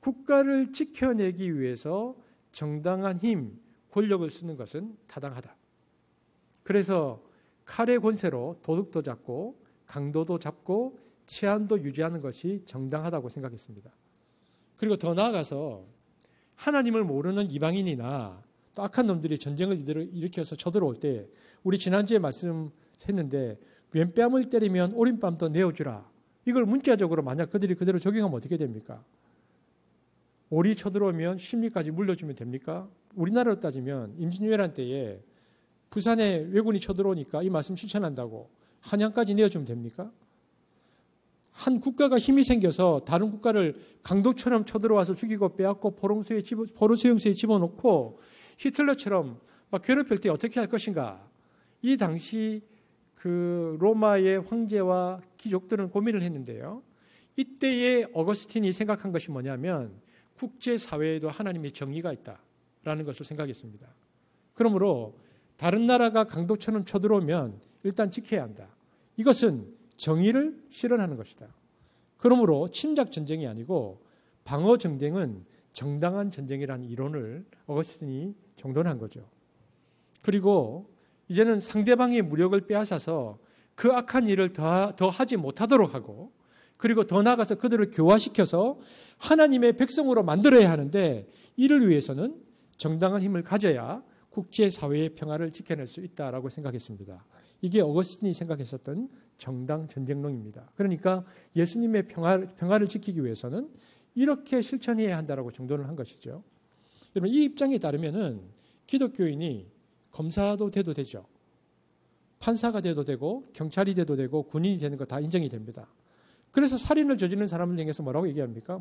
국가를 지켜내기 위해서 정당한 힘, 권력을 쓰는 것은 타당하다. 그래서 칼의 권세로 도둑도 잡고 강도도 잡고 치안도 유지하는 것이 정당하다고 생각했습니다. 그리고 더 나아가서 하나님을 모르는 이방인이나 또 악한 놈들이 전쟁을 일으켜서 쳐들어올 때, 우리 지난주에 말씀했는데 왼뺨을 때리면 오른뺨도 내어주라. 이걸 문자적으로 만약 그들이 그대로 적용하면 어떻게 됩니까? 오리 쳐들어오면 심리까지 물려주면 됩니까? 우리나라로 따지면 임진왜란 때에 부산에 왜군이 쳐들어오니까 이 말씀 실천한다고 한양까지 내어주면 됩니까? 한 국가가 힘이 생겨서 다른 국가를 강도처럼 쳐들어와서 죽이고 빼앗고 포로수용소에 집어넣고 히틀러처럼 막 괴롭힐 때 어떻게 할 것인가? 이 당시 그 로마의 황제와 귀족들은 고민을 했는데요. 이때에 어거스틴이 생각한 것이 뭐냐면, 국제사회에도 하나님의 정의가 있다라는 것을 생각했습니다. 그러므로 다른 나라가 강도처럼 쳐들어오면 일단 지켜야 한다. 이것은 정의를 실현하는 것이다. 그러므로 침략 전쟁이 아니고 방어 전쟁은 정당한 전쟁이라는 이론을 어거스틴이 정돈한 거죠. 그리고 이제는 상대방의 무력을 빼앗아서 그 악한 일을 더 하지 못하도록 하고, 그리고 더 나아가서 그들을 교화시켜서 하나님의 백성으로 만들어야 하는데, 이를 위해서는 정당한 힘을 가져야 국제사회의 평화를 지켜낼 수 있다라고 생각했습니다. 이게 어거스틴이 생각했었던 정당 전쟁론입니다. 그러니까 예수님의 평화를 지키기 위해서는 이렇게 실천해야 한다라고 정돈을 한 것이죠. 여러분, 이 입장에 따르면은 기독교인이 검사도 돼도 되죠. 판사가 돼도 되고 경찰이 돼도 되고 군인이 되는 거 다 인정이 됩니다. 그래서 살인을 저지르는 사람을 향해서 뭐라고 얘기합니까?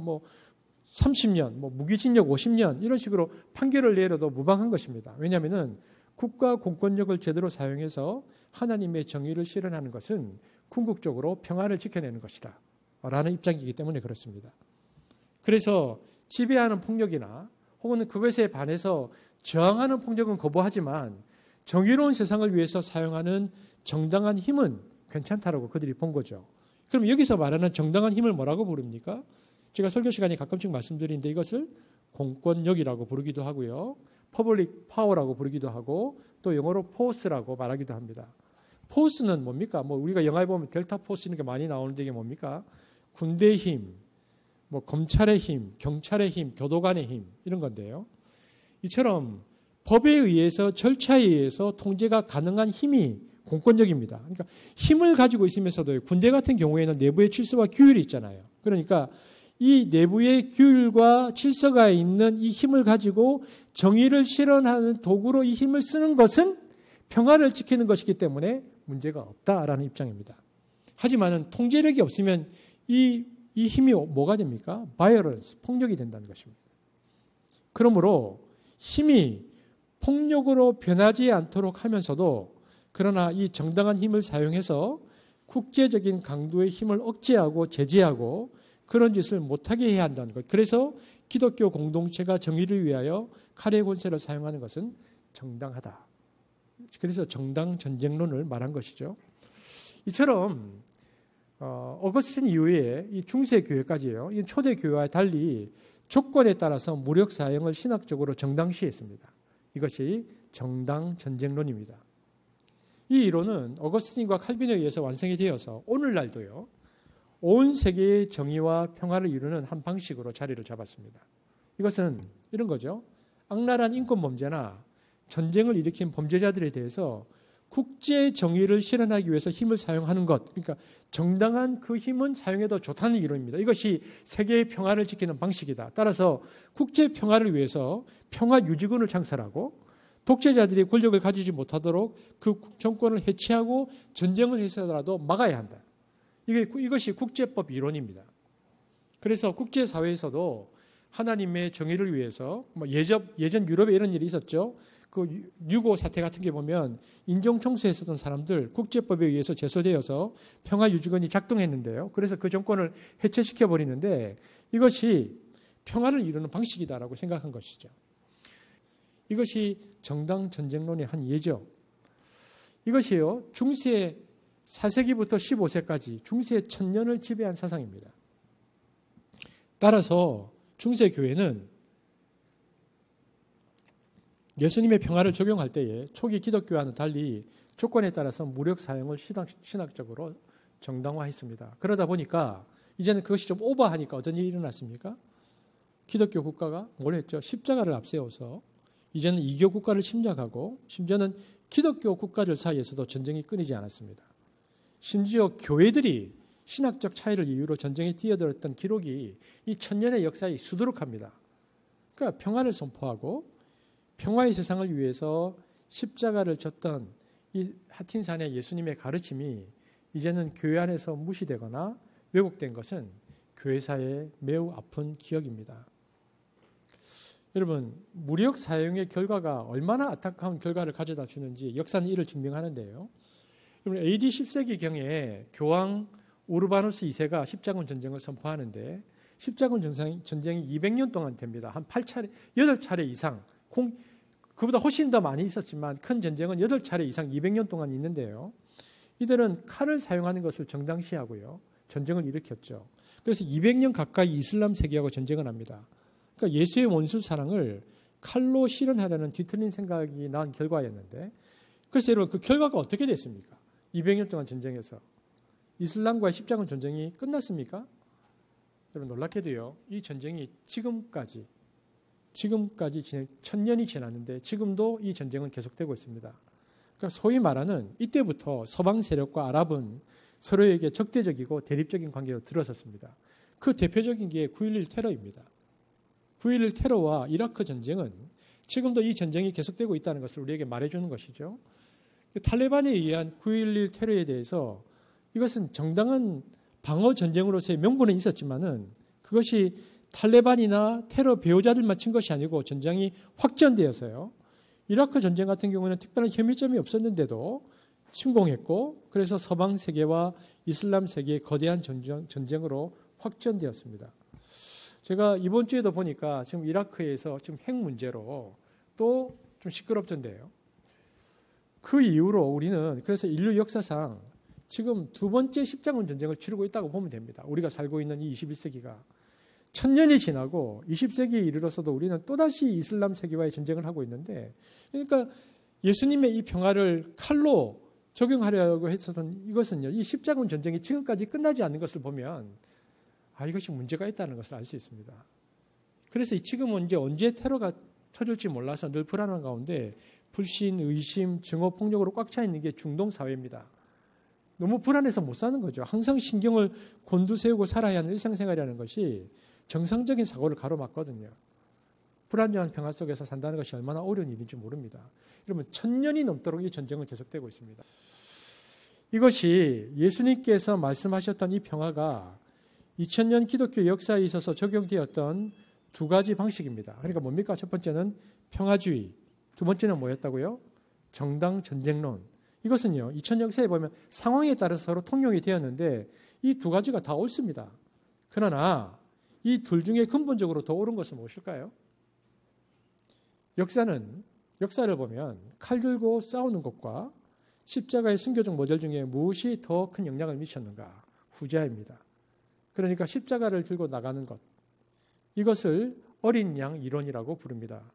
30년, 무기징역 50년 이런 식으로 판결을 내려도 무방한 것입니다. 왜냐하면 국가 공권력을 제대로 사용해서 하나님의 정의를 실현하는 것은 궁극적으로 평화를 지켜내는 것이다 라는 입장이기 때문에 그렇습니다. 그래서 지배하는 폭력이나 혹은 그것에 반해서 저항하는 폭력은 거부하지만 정의로운 세상을 위해서 사용하는 정당한 힘은 괜찮다라고 그들이 본 거죠. 그럼 여기서 말하는 정당한 힘을 뭐라고 부릅니까? 제가 설교 시간에 가끔씩 말씀드리는데 이것을 공권력이라고 부르기도 하고요. 퍼블릭 파워라고 부르기도 하고 또 영어로 포스라고 말하기도 합니다. 포스는 뭡니까? 우리가 영화에 보면 델타 포스 이런 게 많이 나오는데 이게 뭡니까? 군대의 힘, 검찰의 힘, 경찰의 힘, 교도관의 힘 이런 건데요. 이처럼 법에 의해서 절차에 의해서 통제가 가능한 힘이 공권력입니다. 그러니까 힘을 가지고 있으면서도 군대 같은 경우에는 내부의 질서와 규율이 있잖아요. 그러니까 이 내부의 규율과 질서가 있는 이 힘을 가지고 정의를 실현하는 도구로 이 힘을 쓰는 것은 평화를 지키는 것이기 때문에 문제가 없다라는 입장입니다. 하지만 통제력이 없으면 이 힘이 뭐가 됩니까? 바이오런스, 폭력이 된다는 것입니다. 그러므로 힘이 폭력으로 변하지 않도록 하면서도 그러나 이 정당한 힘을 사용해서 국제적인 강도의 힘을 억제하고 제재하고 그런 짓을 못하게 해야 한다는 것. 그래서 기독교 공동체가 정의를 위하여 칼의 권세를 사용하는 것은 정당하다. 그래서 정당 전쟁론을 말한 것이죠. 이처럼 어거스틴 이후에 이 중세 교회까지요. 이 초대 교회와 달리 조건에 따라서 무력 사용을 신학적으로 정당시했습니다. 이것이 정당 전쟁론입니다. 이 이론은 어거스틴과 칼빈에 의해서 완성이 되어서 오늘날도요. 온 세계의 정의와 평화를 이루는 한 방식으로 자리를 잡았습니다. 이것은 이런 거죠. 악랄한 인권 범죄나 전쟁을 일으킨 범죄자들에 대해서 국제 정의를 실현하기 위해서 힘을 사용하는 것. 그러니까 정당한 그 힘은 사용해도 좋다는 이론입니다. 이것이 세계의 평화를 지키는 방식이다. 따라서 국제 평화를 위해서 평화 유지군을 창설하고 독재자들이 권력을 가지지 못하도록 그 정권을 해체하고 전쟁을 해서라도 막아야 한다. 이것이 국제법 이론입니다. 그래서 국제사회에서도 하나님의 정의를 위해서 예전 유럽에 이런 일이 있었죠. 그 유고 사태 같은 게 보면 인종청소했었던 사람들 국제법에 의해서 제소되어서 평화유지군이 작동했는데요. 그래서 그 정권을 해체시켜버리는데 이것이 평화를 이루는 방식이다라고 생각한 것이죠. 이것이 정당 전쟁론의 한 예죠. 이것이요. 중세 4세기부터 15세까지 중세 1000년을 지배한 사상입니다. 따라서 중세 교회는 예수님의 평화를 적용할 때에 초기 기독교와는 달리 조건에 따라서 무력 사용을 신학적으로 정당화했습니다. 그러다 보니까 이제는 그것이 좀 오버하니까 어떤 일이 일어났습니까? 기독교 국가가 뭘 했죠? 십자가를 앞세워서 이제는 이교 국가를 침략하고 심지어는 기독교 국가들 사이에서도 전쟁이 끊이지 않았습니다. 심지어 교회들이 신학적 차이를 이유로 전쟁에 뛰어들었던 기록이 이 1000년의 역사에 수두룩합니다. 그러니까 평화를 선포하고 평화의 세상을 위해서 십자가를 졌던 이 하틴산의 예수님의 가르침이 이제는 교회 안에서 무시되거나 왜곡된 것은 교회사의 매우 아픈 기억입니다. 여러분, 무력 사용의 결과가 얼마나 안타까운 결과를 가져다 주는지 역사는 이를 증명하는데요. 여러분, AD 10세기경에 교황 우르바누스 2세가 십자군 전쟁을 선포하는데 십자군 전쟁이 200년 동안 됩니다. 한 8차례 이상, 그보다 훨씬 더 많이 있었지만 큰 전쟁은 8차례 이상 200년 동안 있는데요. 이들은 칼을 사용하는 것을 정당시하고요. 전쟁을 일으켰죠. 그래서 200년 가까이 이슬람 세계하고 전쟁을 합니다. 그러니까 예수의 원수 사랑을 칼로 실현하려는 뒤틀린 생각이 난 결과였는데 그래서 여러분 그 결과가 어떻게 됐습니까? 200년 동안 전쟁에서 이슬람과의 십자군 전쟁이 끝났습니까? 여러분 놀랍게도요. 이 전쟁이 지금까지 1000년이 지났는데 지금도 이 전쟁은 계속되고 있습니다. 그러니까 소위 말하는 이때부터 서방 세력과 아랍은 서로에게 적대적이고 대립적인 관계로 들어섰습니다. 그 대표적인 게 9.11 테러입니다. 9.11 테러와 이라크 전쟁은 지금도 이 전쟁이 계속되고 있다는 것을 우리에게 말해주는 것이죠. 탈레반에 의한 9.11 테러에 대해서 이것은 정당한 방어 전쟁으로서의 명분은 있었지만은 그것이 탈레반이나 테러 배후자들만 친 것이 아니고 전쟁이 확전되어서요. 이라크 전쟁 같은 경우는 특별한 혐의점이 없었는데도 침공했고 그래서 서방 세계와 이슬람 세계의 거대한 전쟁으로 확전되었습니다. 제가 이번 주에도 보니까 지금 이라크에서 지금 핵 문제로 또 좀 시끄럽던데요. 그 이후로 우리는 그래서 인류 역사상 지금 두 번째 십자군 전쟁을 치르고 있다고 보면 됩니다. 우리가 살고 있는 이 21세기가 1000년이 지나고 20세기에 이르러서도 우리는 또다시 이슬람 세계와의 전쟁을 하고 있는데, 그러니까 예수님의 이 평화를 칼로 적용하려고 했었던 이것은요, 이 십자군 전쟁이 지금까지 끝나지 않는 것을 보면 이것이 문제가 있다는 것을 알 수 있습니다. 그래서 지금은 이제 언제 테러가 터질지 몰라서 늘 불안한 가운데 불신, 의심, 증오, 폭력으로 꽉 차 있는 게 중동 사회입니다. 너무 불안해서 못 사는 거죠. 항상 신경을 곤두세우고 살아야 하는 일상생활이라는 것이 정상적인 사고를 가로막거든요. 불안정한 평화 속에서 산다는 것이 얼마나 어려운 일인지 모릅니다. 여러분, 1000년이 넘도록 이 전쟁은 계속되고 있습니다. 이것이 예수님께서 말씀하셨던 이 평화가 2000년 기독교 역사에 있어서 적용되었던 두 가지 방식입니다. 그러니까 뭡니까? 첫 번째는 평화주의, 두 번째는 뭐였다고요? 정당 전쟁론. 이것은요, 2000년 역사에 보면 상황에 따라서 서로 통용이 되었는데 이 두 가지가 다 옳습니다. 그러나 이 둘 중에 근본적으로 더 옳은 것은 무엇일까요? 역사를 보면 칼 들고 싸우는 것과 십자가의 순교적 모델 중에 무엇이 더 큰 영향을 미쳤는가? 후자입니다. 그러니까 십자가를 들고 나가는 것, 이것을 어린 양 이론이라고 부릅니다.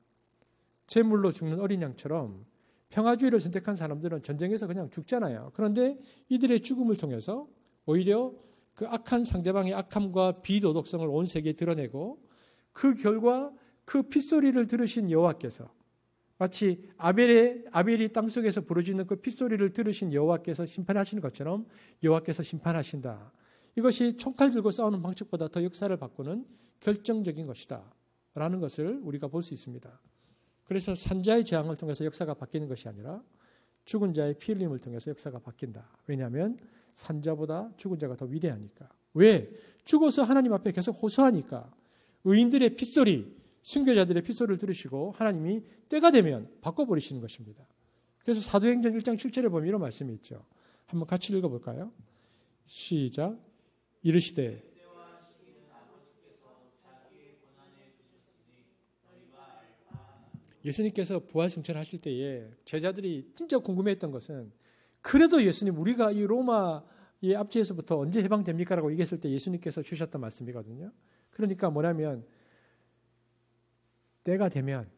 제물로 죽는 어린 양처럼 평화주의를 선택한 사람들은 전쟁에서 그냥 죽잖아요. 그런데 이들의 죽음을 통해서 오히려 그 악한 상대방의 악함과 비도덕성을 온 세계에 드러내고, 그 결과 그 핏소리를 들으신 여호와께서, 마치 아벨이 땅속에서 부르짖는 그 핏소리를 들으신 여호와께서 심판하시는 것처럼 여호와께서 심판하신다. 이것이 총칼 들고 싸우는 방식보다 더 역사를 바꾸는 결정적인 것이다 라는 것을 우리가 볼 수 있습니다. 그래서 산자의 재앙을 통해서 역사가 바뀌는 것이 아니라 죽은 자의 피 흘림을 통해서 역사가 바뀐다. 왜냐하면 산자보다 죽은 자가 더 위대하니까. 왜? 죽어서 하나님 앞에 계속 호소하니까. 의인들의 핏소리, 순교자들의 핏소리를 들으시고 하나님이 때가 되면 바꿔버리시는 것입니다. 그래서 사도행전 1장 7절에 보면 이런 말씀이 있죠. 한번 같이 읽어볼까요? 시작. 이르시되 예수님께서 부활 승천하실 때에 제자들이 진짜 궁금해했던 것은, 그래도 예수님, 우리가 이 로마의 압제에서부터 언제 해방됩니까? 라고 얘기했을 때 예수님께서 주셨던 말씀이거든요. 그러니까 뭐냐면, 때가 되면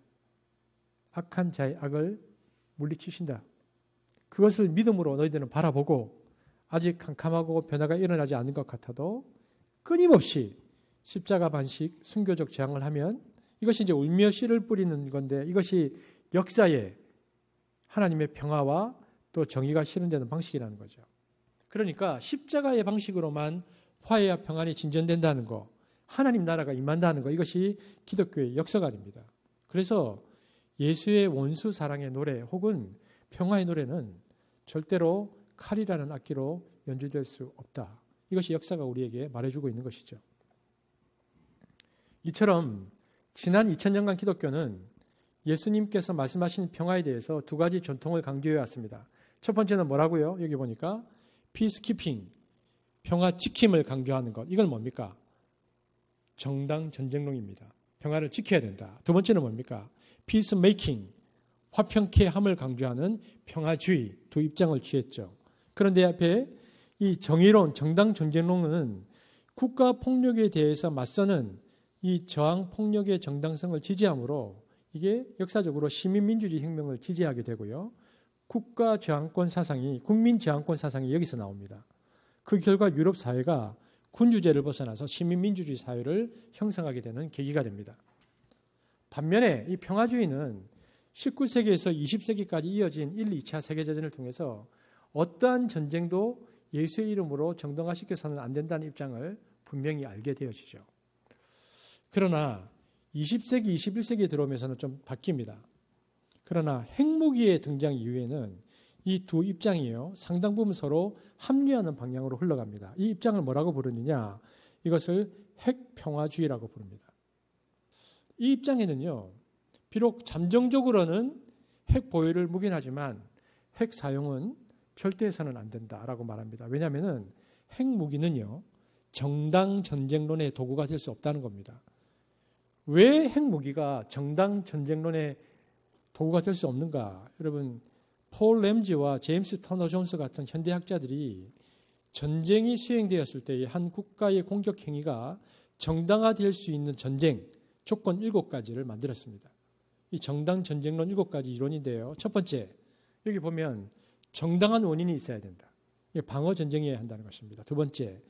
악한 자의 악을 물리치신다. 그것을 믿음으로 너희들은 바라보고, 아직 캄캄하고 변화가 일어나지 않는 것 같아도 끊임없이 십자가 반식 순교적 재앙을 하면, 이것이 이제 울며 씨를 뿌리는 건데, 이것이 역사에 하나님의 평화와 또 정의가 실현되는 방식이라는 거죠. 그러니까 십자가의 방식으로만 화해와 평안이 진전된다는 거, 하나님 나라가 임한다는 거, 이것이 기독교의 역사관입니다. 그래서 예수의 원수 사랑의 노래 혹은 평화의 노래는 절대로 칼이라는 악기로 연주될 수 없다. 이것이 역사가 우리에게 말해주고 있는 것이죠. 이처럼 지난 2000년간 기독교는 예수님께서 말씀하신 평화에 대해서 두 가지 전통을 강조해 왔습니다. 첫 번째는 뭐라고요? 여기 보니까 피스키핑, 평화 지킴을 강조하는 것. 이건 뭡니까? 정당 전쟁론입니다. 평화를 지켜야 된다. 두 번째는 뭡니까? 피스메이킹, 화평케 함을 강조하는 평화주의, 두 입장을 취했죠. 그런데 앞에 이 정의론, 정당 전쟁론은 국가 폭력에 대해서 맞서는 이 저항 폭력의 정당성을 지지하므로 이게 역사적으로 시민민주주의 혁명을 지지하게 되고요. 국가 저항권 사상이, 국민 저항권 사상이 여기서 나옵니다. 그 결과 유럽 사회가 군주제를 벗어나서 시민민주주의 사회를 형성하게 되는 계기가 됩니다. 반면에 이 평화주의는 19세기에서 20세기까지 이어진 1, 2차 세계대전을 통해서 어떠한 전쟁도 예수의 이름으로 정당화시켜서는 안 된다는 입장을 분명히 알게 되어지죠. 그러나 20세기, 21세기에 들어오면서는 좀 바뀝니다. 그러나 핵무기의 등장 이후에는 이 두 입장이요, 상당 부분 서로 합리하는 방향으로 흘러갑니다. 이 입장을 뭐라고 부르느냐? 이것을 핵평화주의라고 부릅니다. 이 입장에는요, 비록 잠정적으로는 핵 보유를 묵인하지만 핵 사용은 절대 해서는 안 된다라고 말합니다. 왜냐하면 핵무기는요, 정당 전쟁론의 도구가 될 수 없다는 겁니다. 왜 핵무기가 정당 전쟁론의 도구가 될 수 없는가? 여러분, 폴 램지와 제임스 터너 존스 같은 현대학자들이 전쟁이 수행되었을 때의 한 국가의 공격 행위가 정당화될 수 있는 전쟁 조건 7가지를 만들었습니다. 이 정당 전쟁론 7가지 이론인데요. 첫 번째, 여기 보면 정당한 원인이 있어야 된다. 방어 전쟁이어야 한다는 것입니다. 두 번째,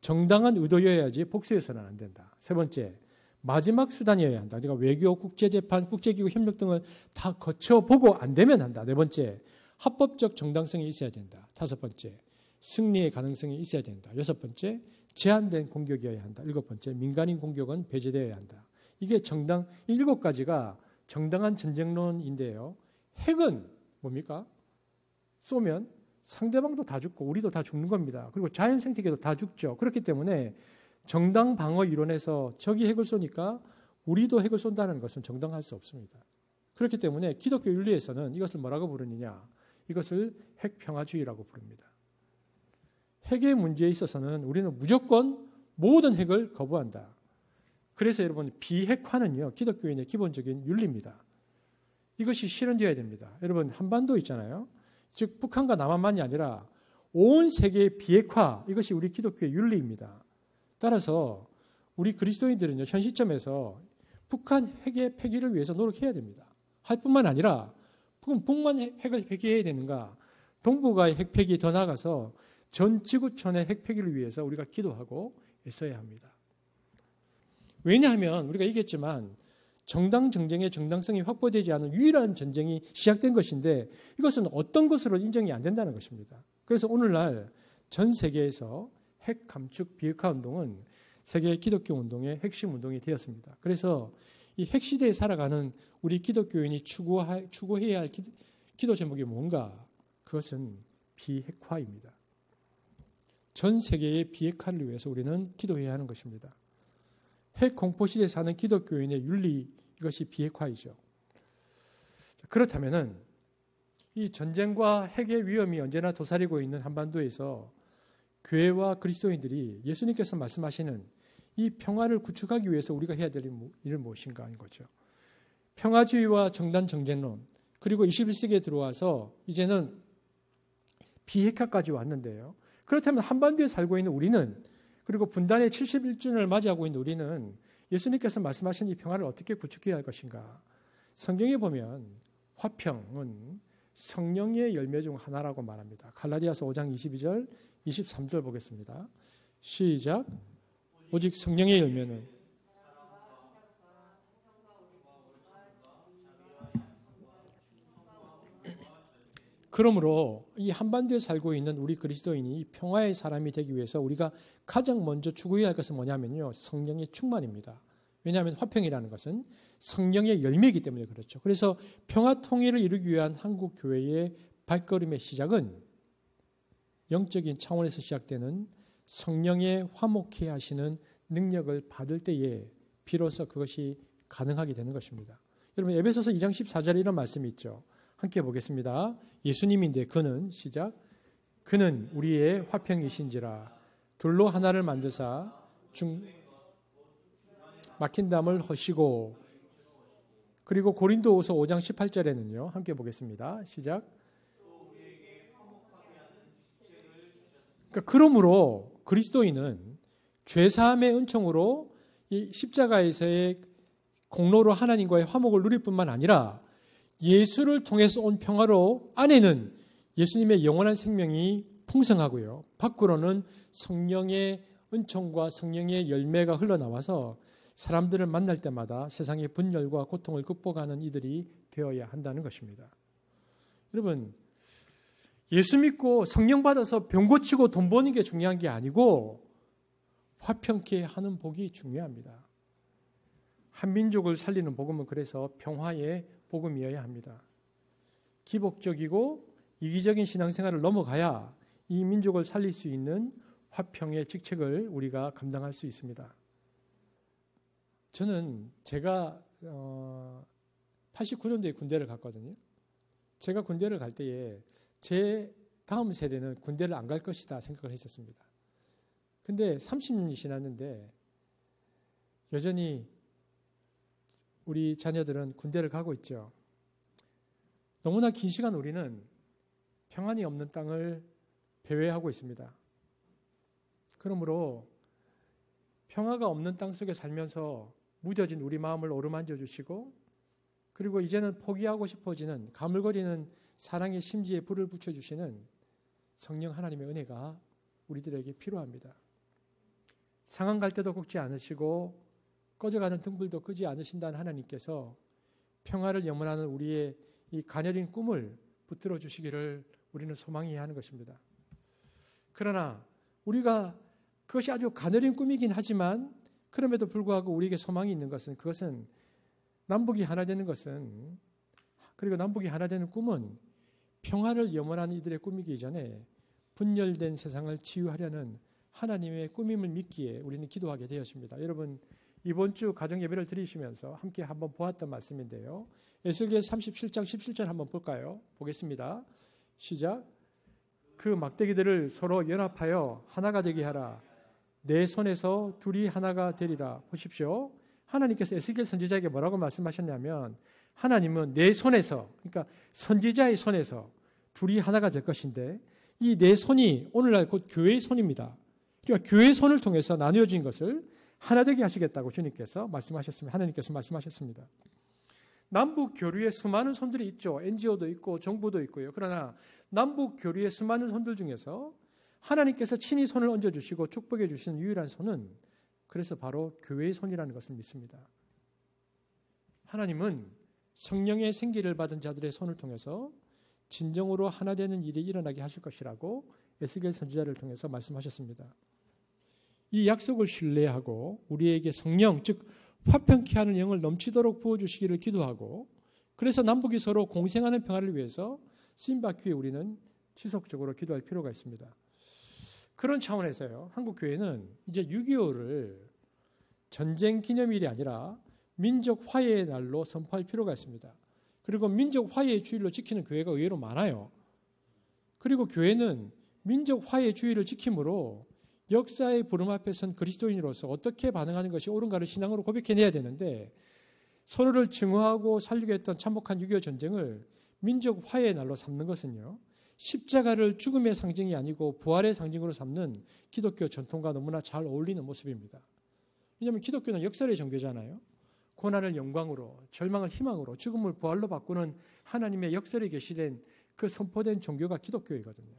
정당한 의도여야지 복수해서는 안 된다. 세 번째, 마지막 수단이어야 한다. 그러니까 외교, 국제재판, 국제기구 협력 등을 다 거쳐보고 안 되면 한다. 네 번째, 합법적 정당성이 있어야 된다. 다섯 번째, 승리의 가능성이 있어야 된다. 여섯 번째, 제한된 공격이어야 한다. 일곱 번째, 민간인 공격은 배제되어야 한다. 이게 정당, 이 7가지가 정당한 전쟁론인데요. 핵은 뭡니까? 쏘면 상대방도 다 죽고 우리도 다 죽는 겁니다. 그리고 자연 생태계도 다 죽죠. 그렇기 때문에 정당 방어 이론에서 적이 핵을 쏘니까 우리도 핵을 쏜다는 것은 정당할 수 없습니다. 그렇기 때문에 기독교 윤리에서는 이것을 뭐라고 부르느냐? 이것을 핵평화주의라고 부릅니다. 핵의 문제에 있어서는 우리는 무조건 모든 핵을 거부한다. 그래서 여러분 비핵화는요, 기독교인의 기본적인 윤리입니다. 이것이 실현되어야 됩니다. 여러분 한반도 있잖아요. 즉 북한과 남한만이 아니라 온 세계의 비핵화, 이것이 우리 기독교의 윤리입니다. 따라서 우리 그리스도인들은요, 현 시점에서 북한 핵의 폐기를 위해서 노력해야 됩니다. 할 뿐만 아니라 북만 핵을 폐기해야 되는가, 동북아의 핵 폐기 더 나아가서 전 지구촌의 핵 폐기를 위해서 우리가 기도하고 애써야 합니다. 왜냐하면 우리가 얘기했지만 정당 전쟁의 정당성이 확보되지 않은 유일한 전쟁이 시작된 것인데 이것은 어떤 것으로 인정이 안 된다는 것입니다. 그래서 오늘날 전 세계에서 핵 감축 비핵화 운동은 세계 기독교 운동의 핵심 운동이 되었습니다. 그래서 이 핵 시대에 살아가는 우리 기독교인이 추구해야 할 기도 제목이 뭔가? 그것은 비핵화입니다. 전 세계의 비핵화를 위해서 우리는 기도해야 하는 것입니다. 핵 공포 시대에 사는 기독교인의 윤리, 이것이 비핵화이죠. 그렇다면은 이 전쟁과 핵의 위험이 언제나 도사리고 있는 한반도에서 교회와 그리스도인들이 예수님께서 말씀하시는 이 평화를 구축하기 위해서 우리가 해야 될 일은 무엇인가 하는 거죠. 평화주의와 정당 정쟁론, 그리고 21세기에 들어와서 이제는 비핵화까지 왔는데요. 그렇다면 한반도에 살고 있는 우리는, 그리고 분단의 71주년을 맞이하고 있는 우리는 예수님께서 말씀하신 이 평화를 어떻게 구축해야 할 것인가? 성경에 보면 화평은 성령의 열매 중 하나라고 말합니다. 갈라디아서 5장 22절, 23절 보겠습니다. 시작. 오직 성령의 열매는 그러므로 이 한반도에 살고 있는 우리 그리스도인이 평화의 사람이 되기 위해서 우리가 가장 먼저 추구해야 할 것은 뭐냐면요, 성령의 충만입니다. 왜냐하면 화평이라는 것은 성령의 열매이기 때문에 그렇죠. 그래서 평화 통일을 이루기 위한 한국 교회의 발걸음의 시작은 영적인 차원에서 시작되는 성령의 화목케 하시는 능력을 받을 때에 비로소 그것이 가능하게 되는 것입니다. 여러분 에베소서 2장 14절에 이런 말씀이 있죠. 함께 보겠습니다. 예수님인데 그는, 시작. 그는 우리의 화평이신지라 둘로 하나를 만드사 막힌 담을 허시고, 그리고 고린도후서 5장 18절에는요. 함께 보겠습니다. 시작. 그러므로 그리스도인은 죄사함의 은총으로 이 십자가에서의 공로로 하나님과의 화목을 누릴 뿐만 아니라 예수를 통해서 온 평화로 안에는 예수님의 영원한 생명이 풍성하고요. 밖으로는 성령의 은총과 성령의 열매가 흘러나와서 사람들을 만날 때마다 세상의 분열과 고통을 극복하는 이들이 되어야 한다는 것입니다. 여러분, 예수 믿고 성령 받아서 병 고치고 돈 버는 게 중요한 게 아니고 화평케 하는 복이 중요합니다. 한민족을 살리는 복음은 그래서 평화의 복음이어야 합니다. 기복적이고 이기적인 신앙생활을 넘어가야 이 민족을 살릴 수 있는 화평의 직책을 우리가 감당할 수 있습니다. 저는 제가 89년도에 군대를 갔거든요. 제가 군대를 갈 때에 제 다음 세대는 군대를 안 갈 것이다 생각을 했었습니다. 근데 30년이 지났는데 여전히 우리 자녀들은 군대를 가고 있죠. 너무나 긴 시간 우리는 평안이 없는 땅을 배회하고 있습니다. 그러므로 평화가 없는 땅 속에 살면서 무뎌진 우리 마음을 어루만져 주시고, 그리고 이제는 포기하고 싶어지는 가물거리는 사랑의 심지에 불을 붙여주시는 성령 하나님의 은혜가 우리들에게 필요합니다. 상한 갈 때도 걷지 않으시고 꺼져가는 등불도 끄지 않으신다는 하나님께서 평화를 염원하는 우리의 이 가녀린 꿈을 붙들어 주시기를 우리는 소망해야 하는 것입니다. 그러나 우리가 그것이 아주 가녀린 꿈이긴 하지만 그럼에도 불구하고 우리에게 소망이 있는 것은, 그것은 남북이 하나 되는 것은, 그리고 남북이 하나 되는 꿈은 평화를 염원하는 이들의 꿈이기 이전에 분열된 세상을 치유하려는 하나님의 꿈임을 믿기에 우리는 기도하게 되었습니다. 여러분, 이번 주 가정 예배를 드리시면서 함께 한번 보았던 말씀인데요. 에스겔 37장 17절 한번 볼까요? 보겠습니다. 시작. 그 막대기들을 서로 연합하여 하나가 되게 하라. 내 손에서 둘이 하나가 되리라. 보십시오. 하나님께서 에스겔 선지자에게 뭐라고 말씀하셨냐면, 하나님은 내 손에서, 그러니까 선지자의 손에서 둘이 하나가 될 것인데, 이 내 손이 오늘날 곧 교회의 손입니다. 그러니까 교회의 손을 통해서 나누어진 것을 하나 되게 하시겠다고 주님께서 말씀하셨습니다. 하나님께서 말씀하셨습니다. 남북 교류에 수많은 손들이 있죠. NGO도 있고 정부도 있고요. 그러나 남북 교류의 수많은 손들 중에서 하나님께서 친히 손을 얹어주시고 축복해 주시는 유일한 손은, 그래서 바로 교회의 손이라는 것을 믿습니다. 하나님은 성령의 생기를 받은 자들의 손을 통해서 진정으로 하나 되는 일이 일어나게 하실 것이라고 에스겔 선지자를 통해서 말씀하셨습니다. 이 약속을 신뢰하고 우리에게 성령, 즉 화평케 하는 영을 넘치도록 부어주시기를 기도하고, 그래서 남북이 서로 공생하는 평화를 위해서 쓰임받기 위해 우리는 지속적으로 기도할 필요가 있습니다. 그런 차원에서요, 한국교회는 이제 6.25를 전쟁 기념일이 아니라 민족 화해의 날로 선포할 필요가 있습니다. 그리고 민족 화해의 주일로 지키는 교회가 의외로 많아요. 그리고 교회는 민족 화해의 주일을 지킴으로 역사의 부름 앞에 선 그리스도인으로서 어떻게 반응하는 것이 옳은가를 신앙으로 고백해내야 되는데, 서로를 증오하고 살리게 했던 참혹한 6.25 전쟁을 민족 화해의 날로 삼는 것은요, 십자가를 죽음의 상징이 아니고 부활의 상징으로 삼는 기독교 전통과 너무나 잘 어울리는 모습입니다. 왜냐하면 기독교는 역설의 종교잖아요. 고난을 영광으로, 절망을 희망으로, 죽음을 부활로 바꾸는 하나님의 역설이 계시된 그 선포된 종교가 기독교이거든요.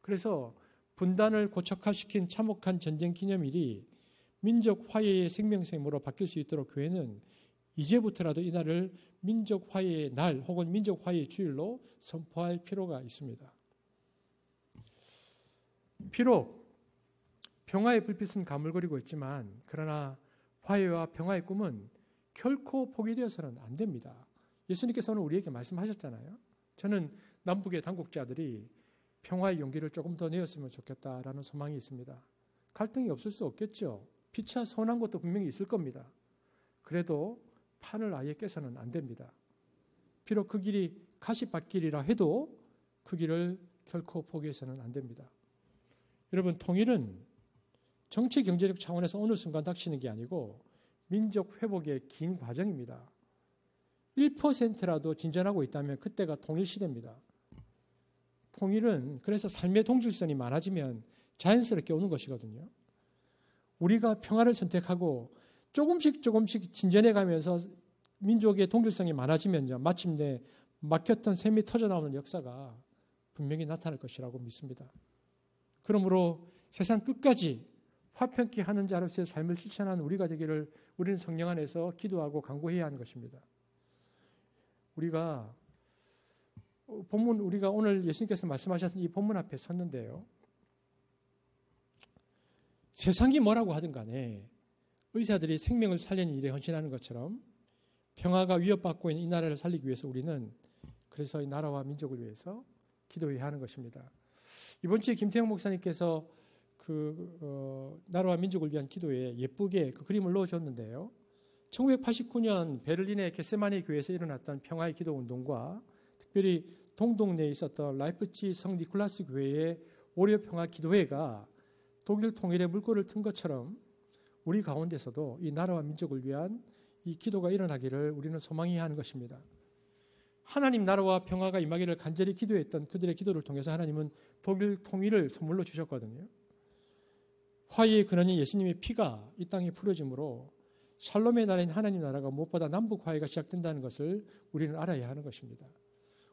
그래서 분단을 고착화시킨 참혹한 전쟁 기념일이 민족 화해의 생명샘으로 바뀔 수 있도록 교회는 이제부터라도 이 날을 민족 화해의 날 혹은 민족 화해의 주일로 선포할 필요가 있습니다. 비록 평화의 불빛은 가물거리고 있지만, 그러나 화해와 평화의 꿈은 결코 포기되어서는 안 됩니다. 예수님께서 오늘 우리에게 말씀하셨잖아요. 저는 남북의 당국자들이 평화의 용기를 조금 더 내었으면 좋겠다라는 소망이 있습니다. 갈등이 없을 수 없겠죠. 피차 서운한 것도 분명히 있을 겁니다. 그래도 판을 아예 깨서는 안 됩니다. 비록 그 길이 가시밭길이라 해도 그 길을 결코 포기해서는 안 됩니다. 여러분, 통일은 정치 경제적 차원에서 어느 순간 닥치는 게 아니고 민족 회복의 긴 과정입니다. 1%라도 진전하고 있다면 그때가 통일 시대입니다. 통일은 그래서 삶의 동질성이 많아지면 자연스럽게 오는 것이거든요. 우리가 평화를 선택하고 조금씩 진전해 가면서 민족의 동질성이 많아지면요, 마침내 막혔던 샘이 터져나오는 역사가 분명히 나타날 것이라고 믿습니다. 그러므로 세상 끝까지 화평케 하는 자로서의 삶을 실천하는 우리가 되기를 우리는 성령 안에서 기도하고 간구해야 하는 것입니다. 우리가 오늘 예수님께서 말씀하셨던 이 본문 앞에 섰는데요, 세상이 뭐라고 하든 간에 의사들이 생명을 살리는 일에 헌신하는 것처럼 평화가 위협받고 있는 이 나라를 살리기 위해서 우리는 그래서 이 나라와 민족을 위해서 기도해야 하는 것입니다. 이번 주에 김태형 목사님께서 나라와 민족을 위한 기도에 예쁘게 그 그림을 넣어줬는데요. 1989년 베를린의 겟세마니 교회에서 일어났던 평화의 기도 운동과 특별히 동동네에 있었던 라이프치 성 니콜라스 교회의 오려 평화 기도회가 독일 통일의 물꼬를 튼 것처럼 우리 가운데서도 이 나라와 민족을 위한 이 기도가 일어나기를 우리는 소망해야 하는 것입니다. 하나님 나라와 평화가 임하기를 간절히 기도했던 그들의 기도를 통해서 하나님은 독일 통일을 선물로 주셨거든요. 화해의 근원인 예수님의 피가 이 땅에 풀어짐으로 샬롬의 나라인 하나님 나라가 무엇보다 남북 화해가 시작된다는 것을 우리는 알아야 하는 것입니다.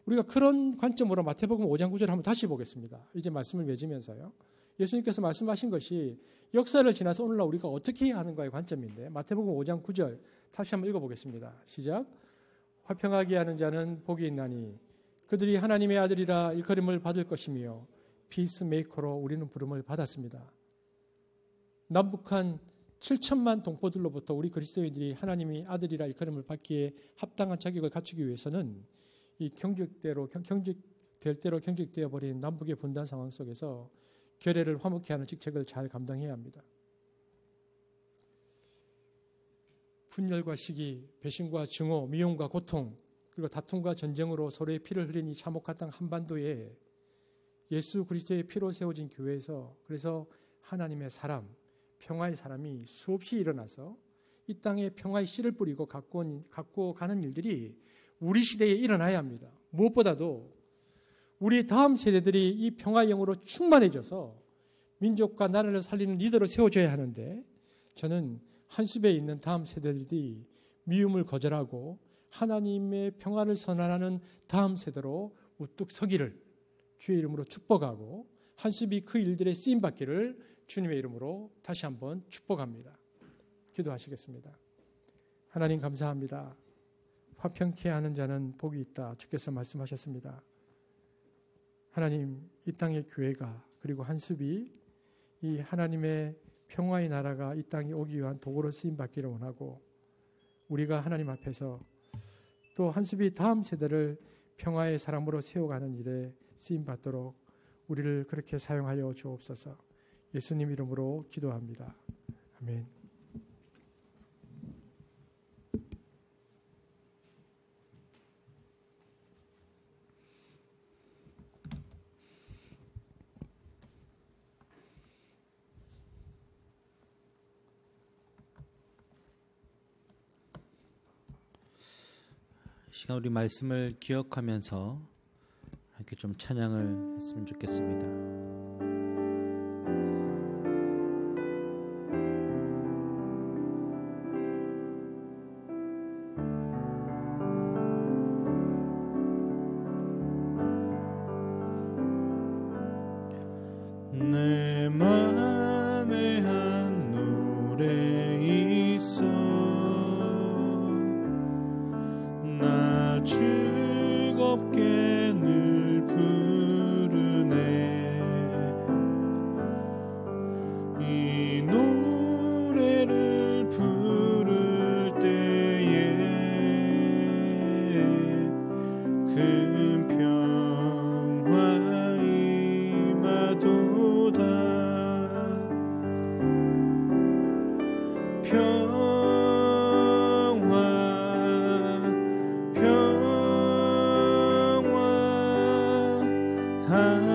우리가 그런 관점으로 마태복음 5장 9절을 한번 다시 보겠습니다. 이제 말씀을 맺으면서요. 예수님께서 말씀하신 것이 역사를 지나서 오늘날 우리가 어떻게 해야 하는가의 관점인데 마태복음 5장 9절 다시 한번 읽어보겠습니다. 시작. 화평하게 하는 자는 복이 있나니 그들이 하나님의 아들이라 일컬음을 받을 것이며 피스메이커로 우리는 부름을 받았습니다. 남북한 7천만 동포들로부터 우리 그리스도인들이 하나님의 아들이라 일컬음을 받기에 합당한 자격을 갖추기 위해서는 이 경직될 대로 경직되어 버린 남북의 분단 상황 속에서 결례를 화목케 하는 직책을 잘 감당해야 합니다. 분열과 시기, 배신과 증오, 미움과 고통, 그리고 다툼과 전쟁으로 서로의 피를 흘린 이 참혹한 땅 한반도에 예수 그리스도의 피로 세워진 교회에서 그래서 하나님의 사람, 평화의 사람이 수없이 일어나서 이 땅에 평화의 씨를 뿌리고 갖고 가는 일들이 우리 시대에 일어나야 합니다. 무엇보다도 우리 다음 세대들이 이 평화의 영으로 충만해져서 민족과 나라를 살리는 리더로 세워줘야 하는데 저는 한숲에 있는 다음 세대들이 미움을 거절하고 하나님의 평화를 선언하는 다음 세대로 우뚝 서기를 주의 이름으로 축복하고 한숲이 그 일들에 쓰임받기를 주님의 이름으로 다시 한번 축복합니다. 기도하시겠습니다. 하나님 감사합니다. 화평케 하는 자는 복이 있다. 주께서 말씀하셨습니다. 하나님 이 땅의 교회가 그리고 한숲이 이 하나님의 평화의 나라가 이 땅에 오기 위한 도구로 쓰임받기를 원하고 우리가 하나님 앞에서 또 한숲이 다음 세대를 평화의 사람으로 세워가는 일에 쓰임받도록 우리를 그렇게 사용하여 주옵소서. 예수님 이름으로 기도합니다. 아멘. 시간 우리 말씀을 기억하면서 이렇게 좀 찬양을 했으면 좋겠습니다. 내 맘에 한 노래 있어 나 즐겁게 늘 부르네 이 노래를 부를 때에 큰 평화 임하도다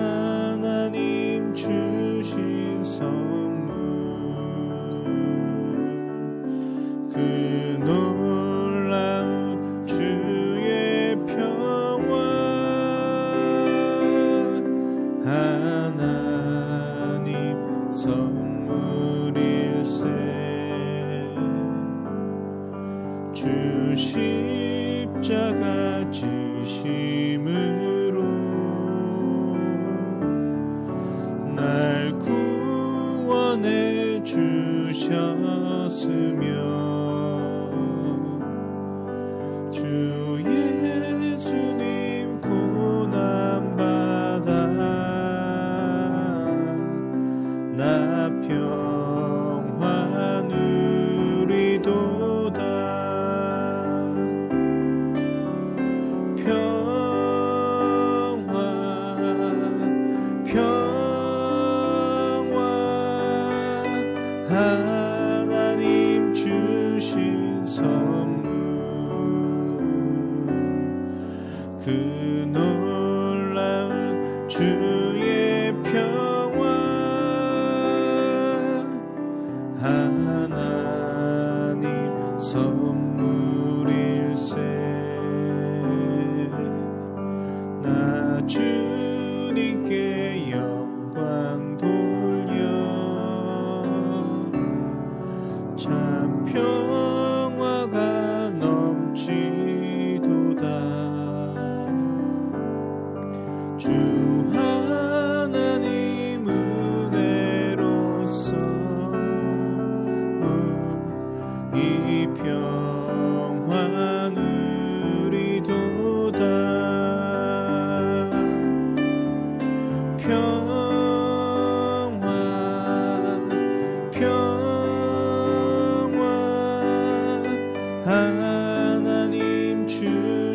하나님 주신 선물 그 놀라운 주의 평화 하나님 선물일세 주 십자가 지심으로 날 구원해 주셨으며 주 예수님 고난받아 나 평화 누리도다 평화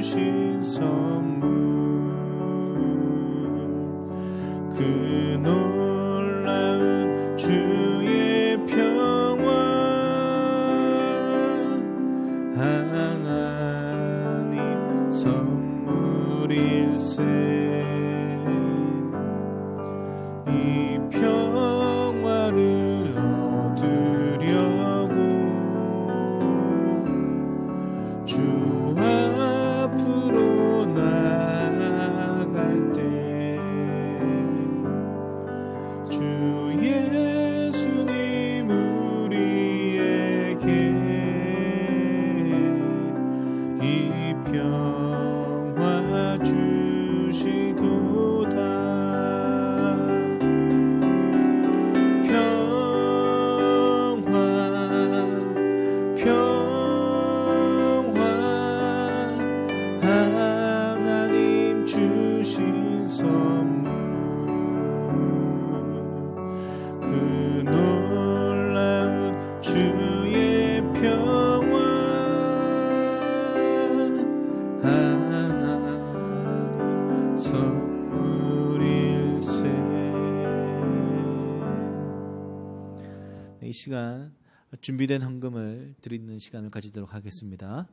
주신 선물 그 놀라운 주의 평화 하나님 선물일세 이 평화를 얻으려고 주 앞으로 나아갈 때 주 예수님 우리에게 이 평화 주시도다 하나님 주신 선물 그 놀라운 주의 평화 하나님 선물일세. 이 시간 준비된 헌금을 드리는 시간을 가지도록 하겠습니다.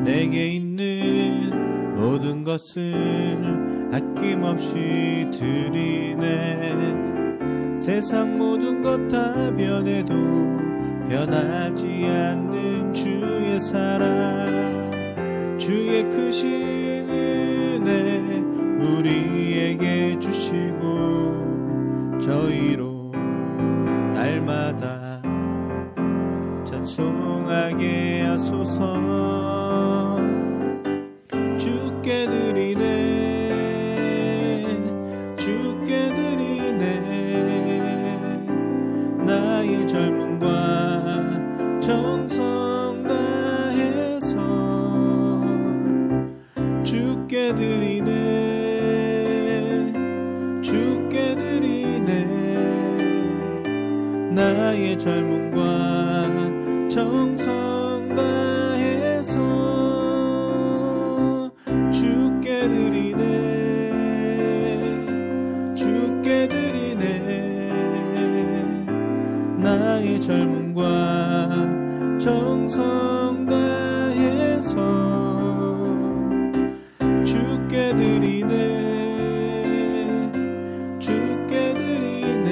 내게 있는 모든 것을 아낌없이 드리네 세상 모든 것 다 변해도 변하지 않는 주의 사랑 주의 크신 은혜 우리에게 주시고 저희로 날마다 찬송하게 하소서 주께 드리네 주께 드리네 나의 젊음과 정성 다해서 주께 드리네 주께 드리네 나의 젊음과 정성 다해서 주께 드리네 주께 드리네 나의 젊음과 정성 다해서 주께 드리네 주께 드리네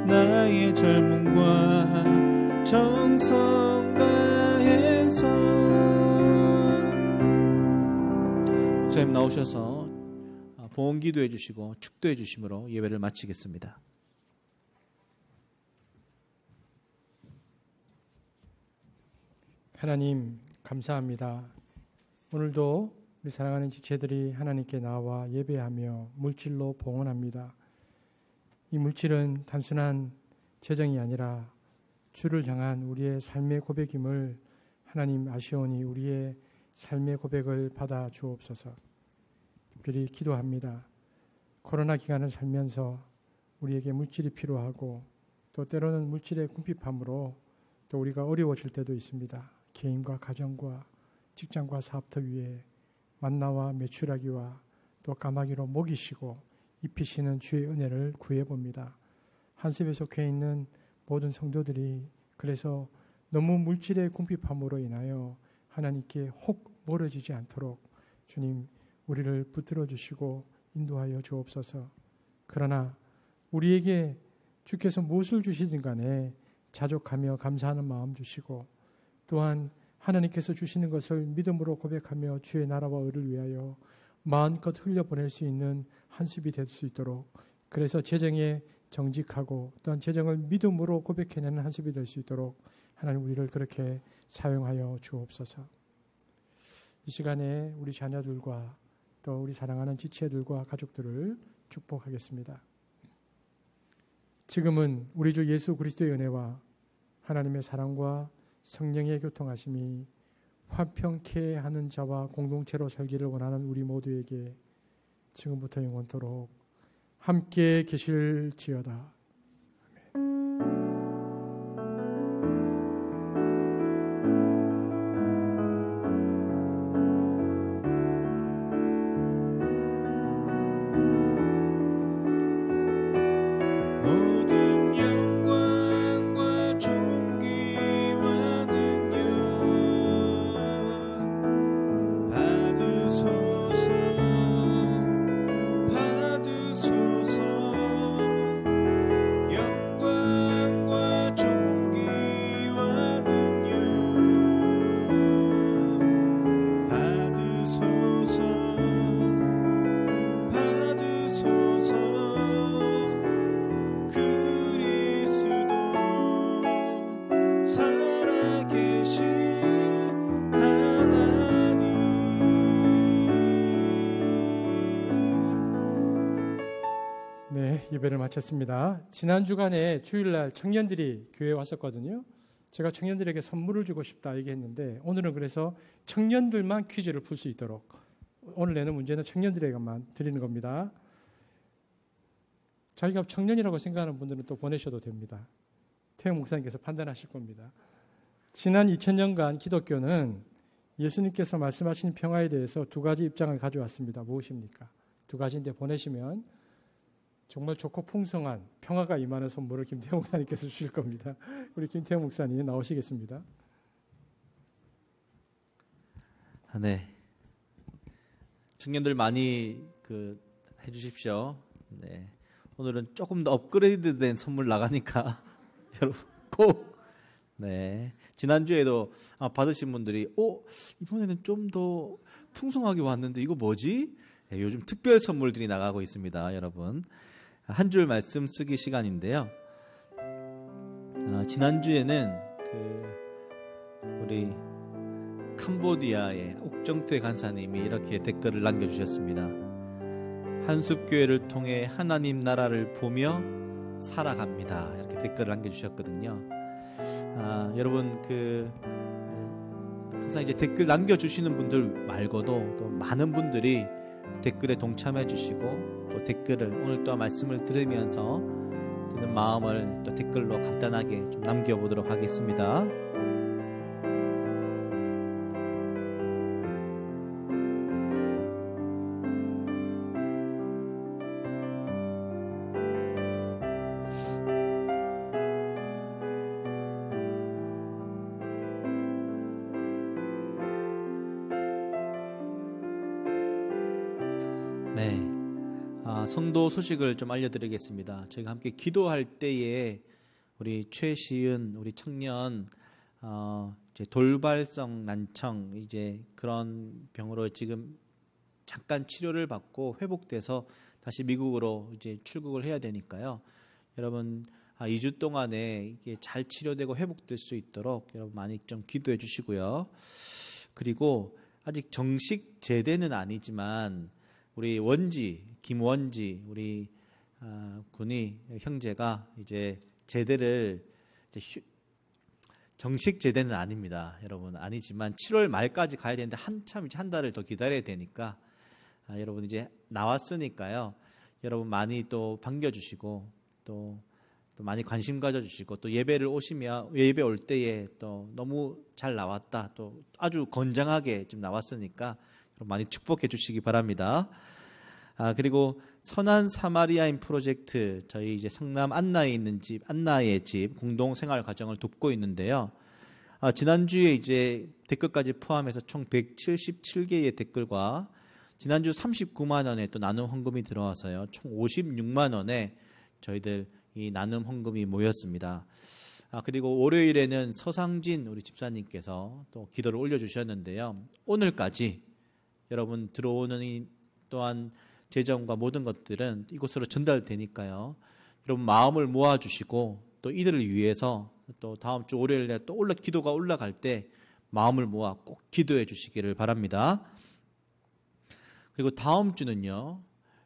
나의 젊음과 정성 다해서. 목사님 나오셔서 봉헌기도 해주시고 축도해 주심으로 예배를 마치겠습니다. 하나님 감사합니다. 오늘도 우리 사랑하는 지체들이 하나님께 나와 예배하며 물질로 봉헌합니다. 이 물질은 단순한 재정이 아니라 주를 향한 우리의 삶의 고백임을 하나님 아시오니 우리의 삶의 고백을 받아 주옵소서. 특별히 기도합니다. 코로나 기간을 살면서 우리에게 물질이 필요하고 또 때로는 물질의 궁핍함으로 또 우리가 어려워질 때도 있습니다. 개인과 가정과 직장과 사업터 위에 만나와 메추라기와 또 까마귀로 먹이시고 입히시는 주의 은혜를 구해봅니다. 한습에 속해 있는 모든 성도들이 그래서 너무 물질의 궁핍함으로 인하여 하나님께 혹 멀어지지 않도록 주님 우리를 붙들어 주시고 인도하여 주옵소서. 그러나 우리에게 주께서 무엇을 주시든 간에 자족하며 감사하는 마음 주시고 또한 하나님께서 주시는 것을 믿음으로 고백하며 주의 나라와 의를 위하여 마음껏 흘려보낼 수 있는 한습이 될 수 있도록 그래서 재정에 정직하고 또한 재정을 믿음으로 고백해내는 한습이 될 수 있도록 하나님 우리를 그렇게 사용하여 주옵소서. 이 시간에 우리 자녀들과 또 우리 사랑하는 지체들과 가족들을 축복하겠습니다. 지금은 우리 주 예수 그리스도의 은혜와 하나님의 사랑과 성령의 교통하심이 화평케 하는 자와 공동체로 살기를 원하는 우리 모두에게 지금부터 영원토록 함께 계실지어다. 모든 영광과 존귀와 능력 받으소서 받으소서. 영광과 존귀와 능력 받으소서 받으소서. 그리스도 살아계신 하나님. 네, 예배를 마쳤습니다. 지난 주간에 주일날 청년들이 교회에 왔었거든요. 제가 청년들에게 선물을 주고 싶다 얘기했는데 오늘은 그래서 청년들만 퀴즈를 풀 수 있도록 오늘 내는 문제는 청년들에게만 드리는 겁니다. 자기가 청년이라고 생각하는 분들은 또 보내셔도 됩니다. 태영 목사님께서 판단하실 겁니다. 지난 2000년간 기독교는 예수님께서 말씀하신 평화에 대해서 두 가지 입장을 가져왔습니다. 무엇입니까? 두 가지인데 보내시면 정말 좋고 풍성한 평화가 임하는 선물을 김태영 목사님께서 주실 겁니다. 우리 김태영 목사님 나오시겠습니다. 네, 청년들 많이 해주십시오. 네, 오늘은 조금 더 업그레이드된 선물 나가니까 여러분 꼭. 네, 지난주에도 받으신 분들이 이번에는 좀 더 풍성하게 왔는데 이거 뭐지? 네, 요즘 특별 선물들이 나가고 있습니다. 여러분 한 줄 말씀 쓰기 시간인데요. 지난주에는 우리 캄보디아의 옥정퇴 간사님이 이렇게 댓글을 남겨주셨습니다. 한숲교회를 통해 하나님 나라를 보며 살아갑니다. 이렇게 댓글을 남겨주셨거든요. 여러분 항상 이제 댓글 남겨주시는 분들 말고도 또 많은 분들이 댓글에 동참해 주시고 또 댓글을 오늘 또 말씀을 들으면서 드는 마음을 또 댓글로 간단하게 좀 남겨보도록 하겠습니다. 네, 성도 소식을 좀 알려드리겠습니다. 저희가 함께 기도할 때에 우리 최시은 우리 청년 이제 돌발성 난청 이제 그런 병으로 지금 잠깐 치료를 받고 회복돼서 다시 미국으로 이제 출국을 해야 되니까요. 여러분 2주 동안에 이게 잘 치료되고 회복될 수 있도록 여러분 많이 좀 기도해 주시고요. 그리고 아직 정식 제대는 아니지만 우리 김원지 우리 군이 형제가 이제 제대를 이제 정식 제대는 아닙니다, 여러분. 아니지만 7월 말까지 가야 되는데 한참 이제 한 달을 더 기다려야 되니까 여러분 이제 나왔으니까요. 여러분 많이 또 반겨주시고 또 많이 관심 가져주시고 또 예배를 오시면 예배 올 때에 또 너무 잘 나왔다, 또 아주 건장하게 좀 나왔으니까 많이 축복해 주시기 바랍니다. 그리고 선한 사마리아인 프로젝트, 저희 이제 성남 안나에 있는 집, 안나의 집 공동생활 과정을 돕고 있는데요. 지난주에 이제 댓글까지 포함해서 총 177개의 댓글과 지난주 39만 원에 또 나눔 헌금이 들어와서요. 총 56만 원에 저희들 이 나눔 헌금이 모였습니다. 그리고 월요일에는 서상진 우리 집사님께서 또 기도를 올려주셨는데요. 오늘까지 여러분 들어오는 이 또한 재정과 모든 것들은 이곳으로 전달되니까요. 여러분 마음을 모아주시고 또 이들을 위해서 또 다음 주 월요일에 또 기도가 올라갈 때 마음을 모아 꼭 기도해 주시기를 바랍니다. 그리고 다음 주는요,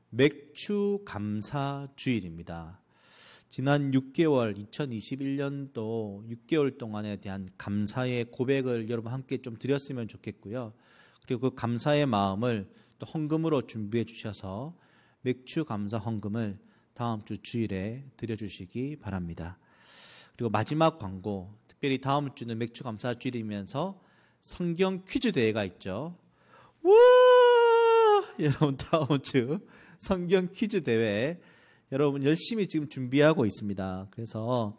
맥주 감사 주일입니다. 지난 6개월, 2021년도 6개월 동안에 대한 감사의 고백을 여러분 함께 좀 드렸으면 좋겠고요. 그리고 그 감사의 마음을 또 헌금으로 준비해 주셔서 맥주 감사 헌금을 다음 주 주일에 드려주시기 바랍니다. 그리고 마지막 광고, 특별히 다음 주는 맥주 감사 주일이면서 성경 퀴즈 대회가 있죠. 와! 여러분 다음 주 성경 퀴즈 대회 여러분 열심히 지금 준비하고 있습니다. 그래서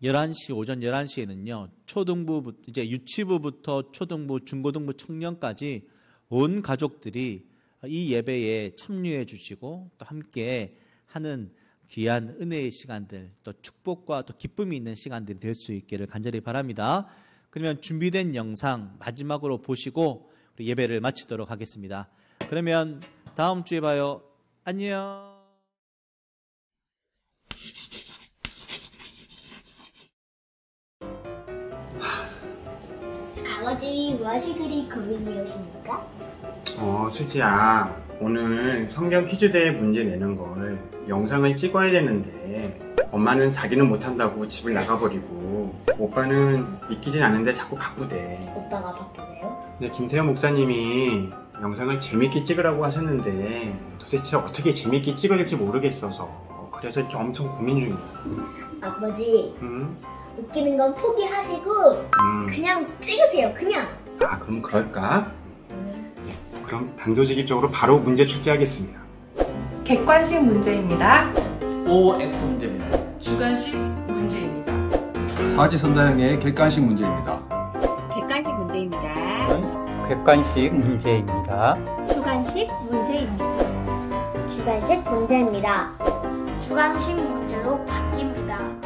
11시 오전 11시에는요. 초등부 이제 유치부부터 초등부, 중고등부, 청년까지 온 가족들이 이 예배에 참여해 주시고 또 함께 하는 귀한 은혜의 시간들, 또 축복과 또 기쁨이 있는 시간들이 될 수 있기를 간절히 바랍니다. 그러면 준비된 영상 마지막으로 보시고 우리 예배를 마치도록 하겠습니다. 그러면 다음 주에 봐요. 안녕. 아버지, 무엇이 그리 고민이오십니까? 수지야, 오늘 성경 퀴즈 대회 문제 내는 걸 영상을 찍어야 되는데 엄마는 자기는 못한다고 집을 나가버리고 오빠는 믿기진 않은데 자꾸 바쁘대. 오빠가 바쁘네요? 근데 김태현 목사님이 영상을 재밌게 찍으라고 하셨는데 도대체 어떻게 재밌게 찍어야 될지 모르겠어서 그래서 이렇게 엄청 고민 중이야. 아버지, 응? 웃기는 건 포기하시고 그냥 찍으세요, 그냥. 그럼 그럴까? 네, 그럼 단도직입적으로 바로 문제 출제하겠습니다. 객관식 문제입니다. OX 문제입니다. 주관식 문제입니다. 사지선다형의 객관식 문제입니다. 객관식 문제입니다. 객관식 문제입니다. 주관식 문제입니다. 주관식 문제입니다. 주관식 문제로 바뀝니다.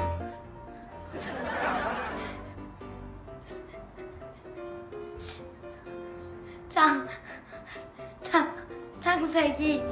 창세기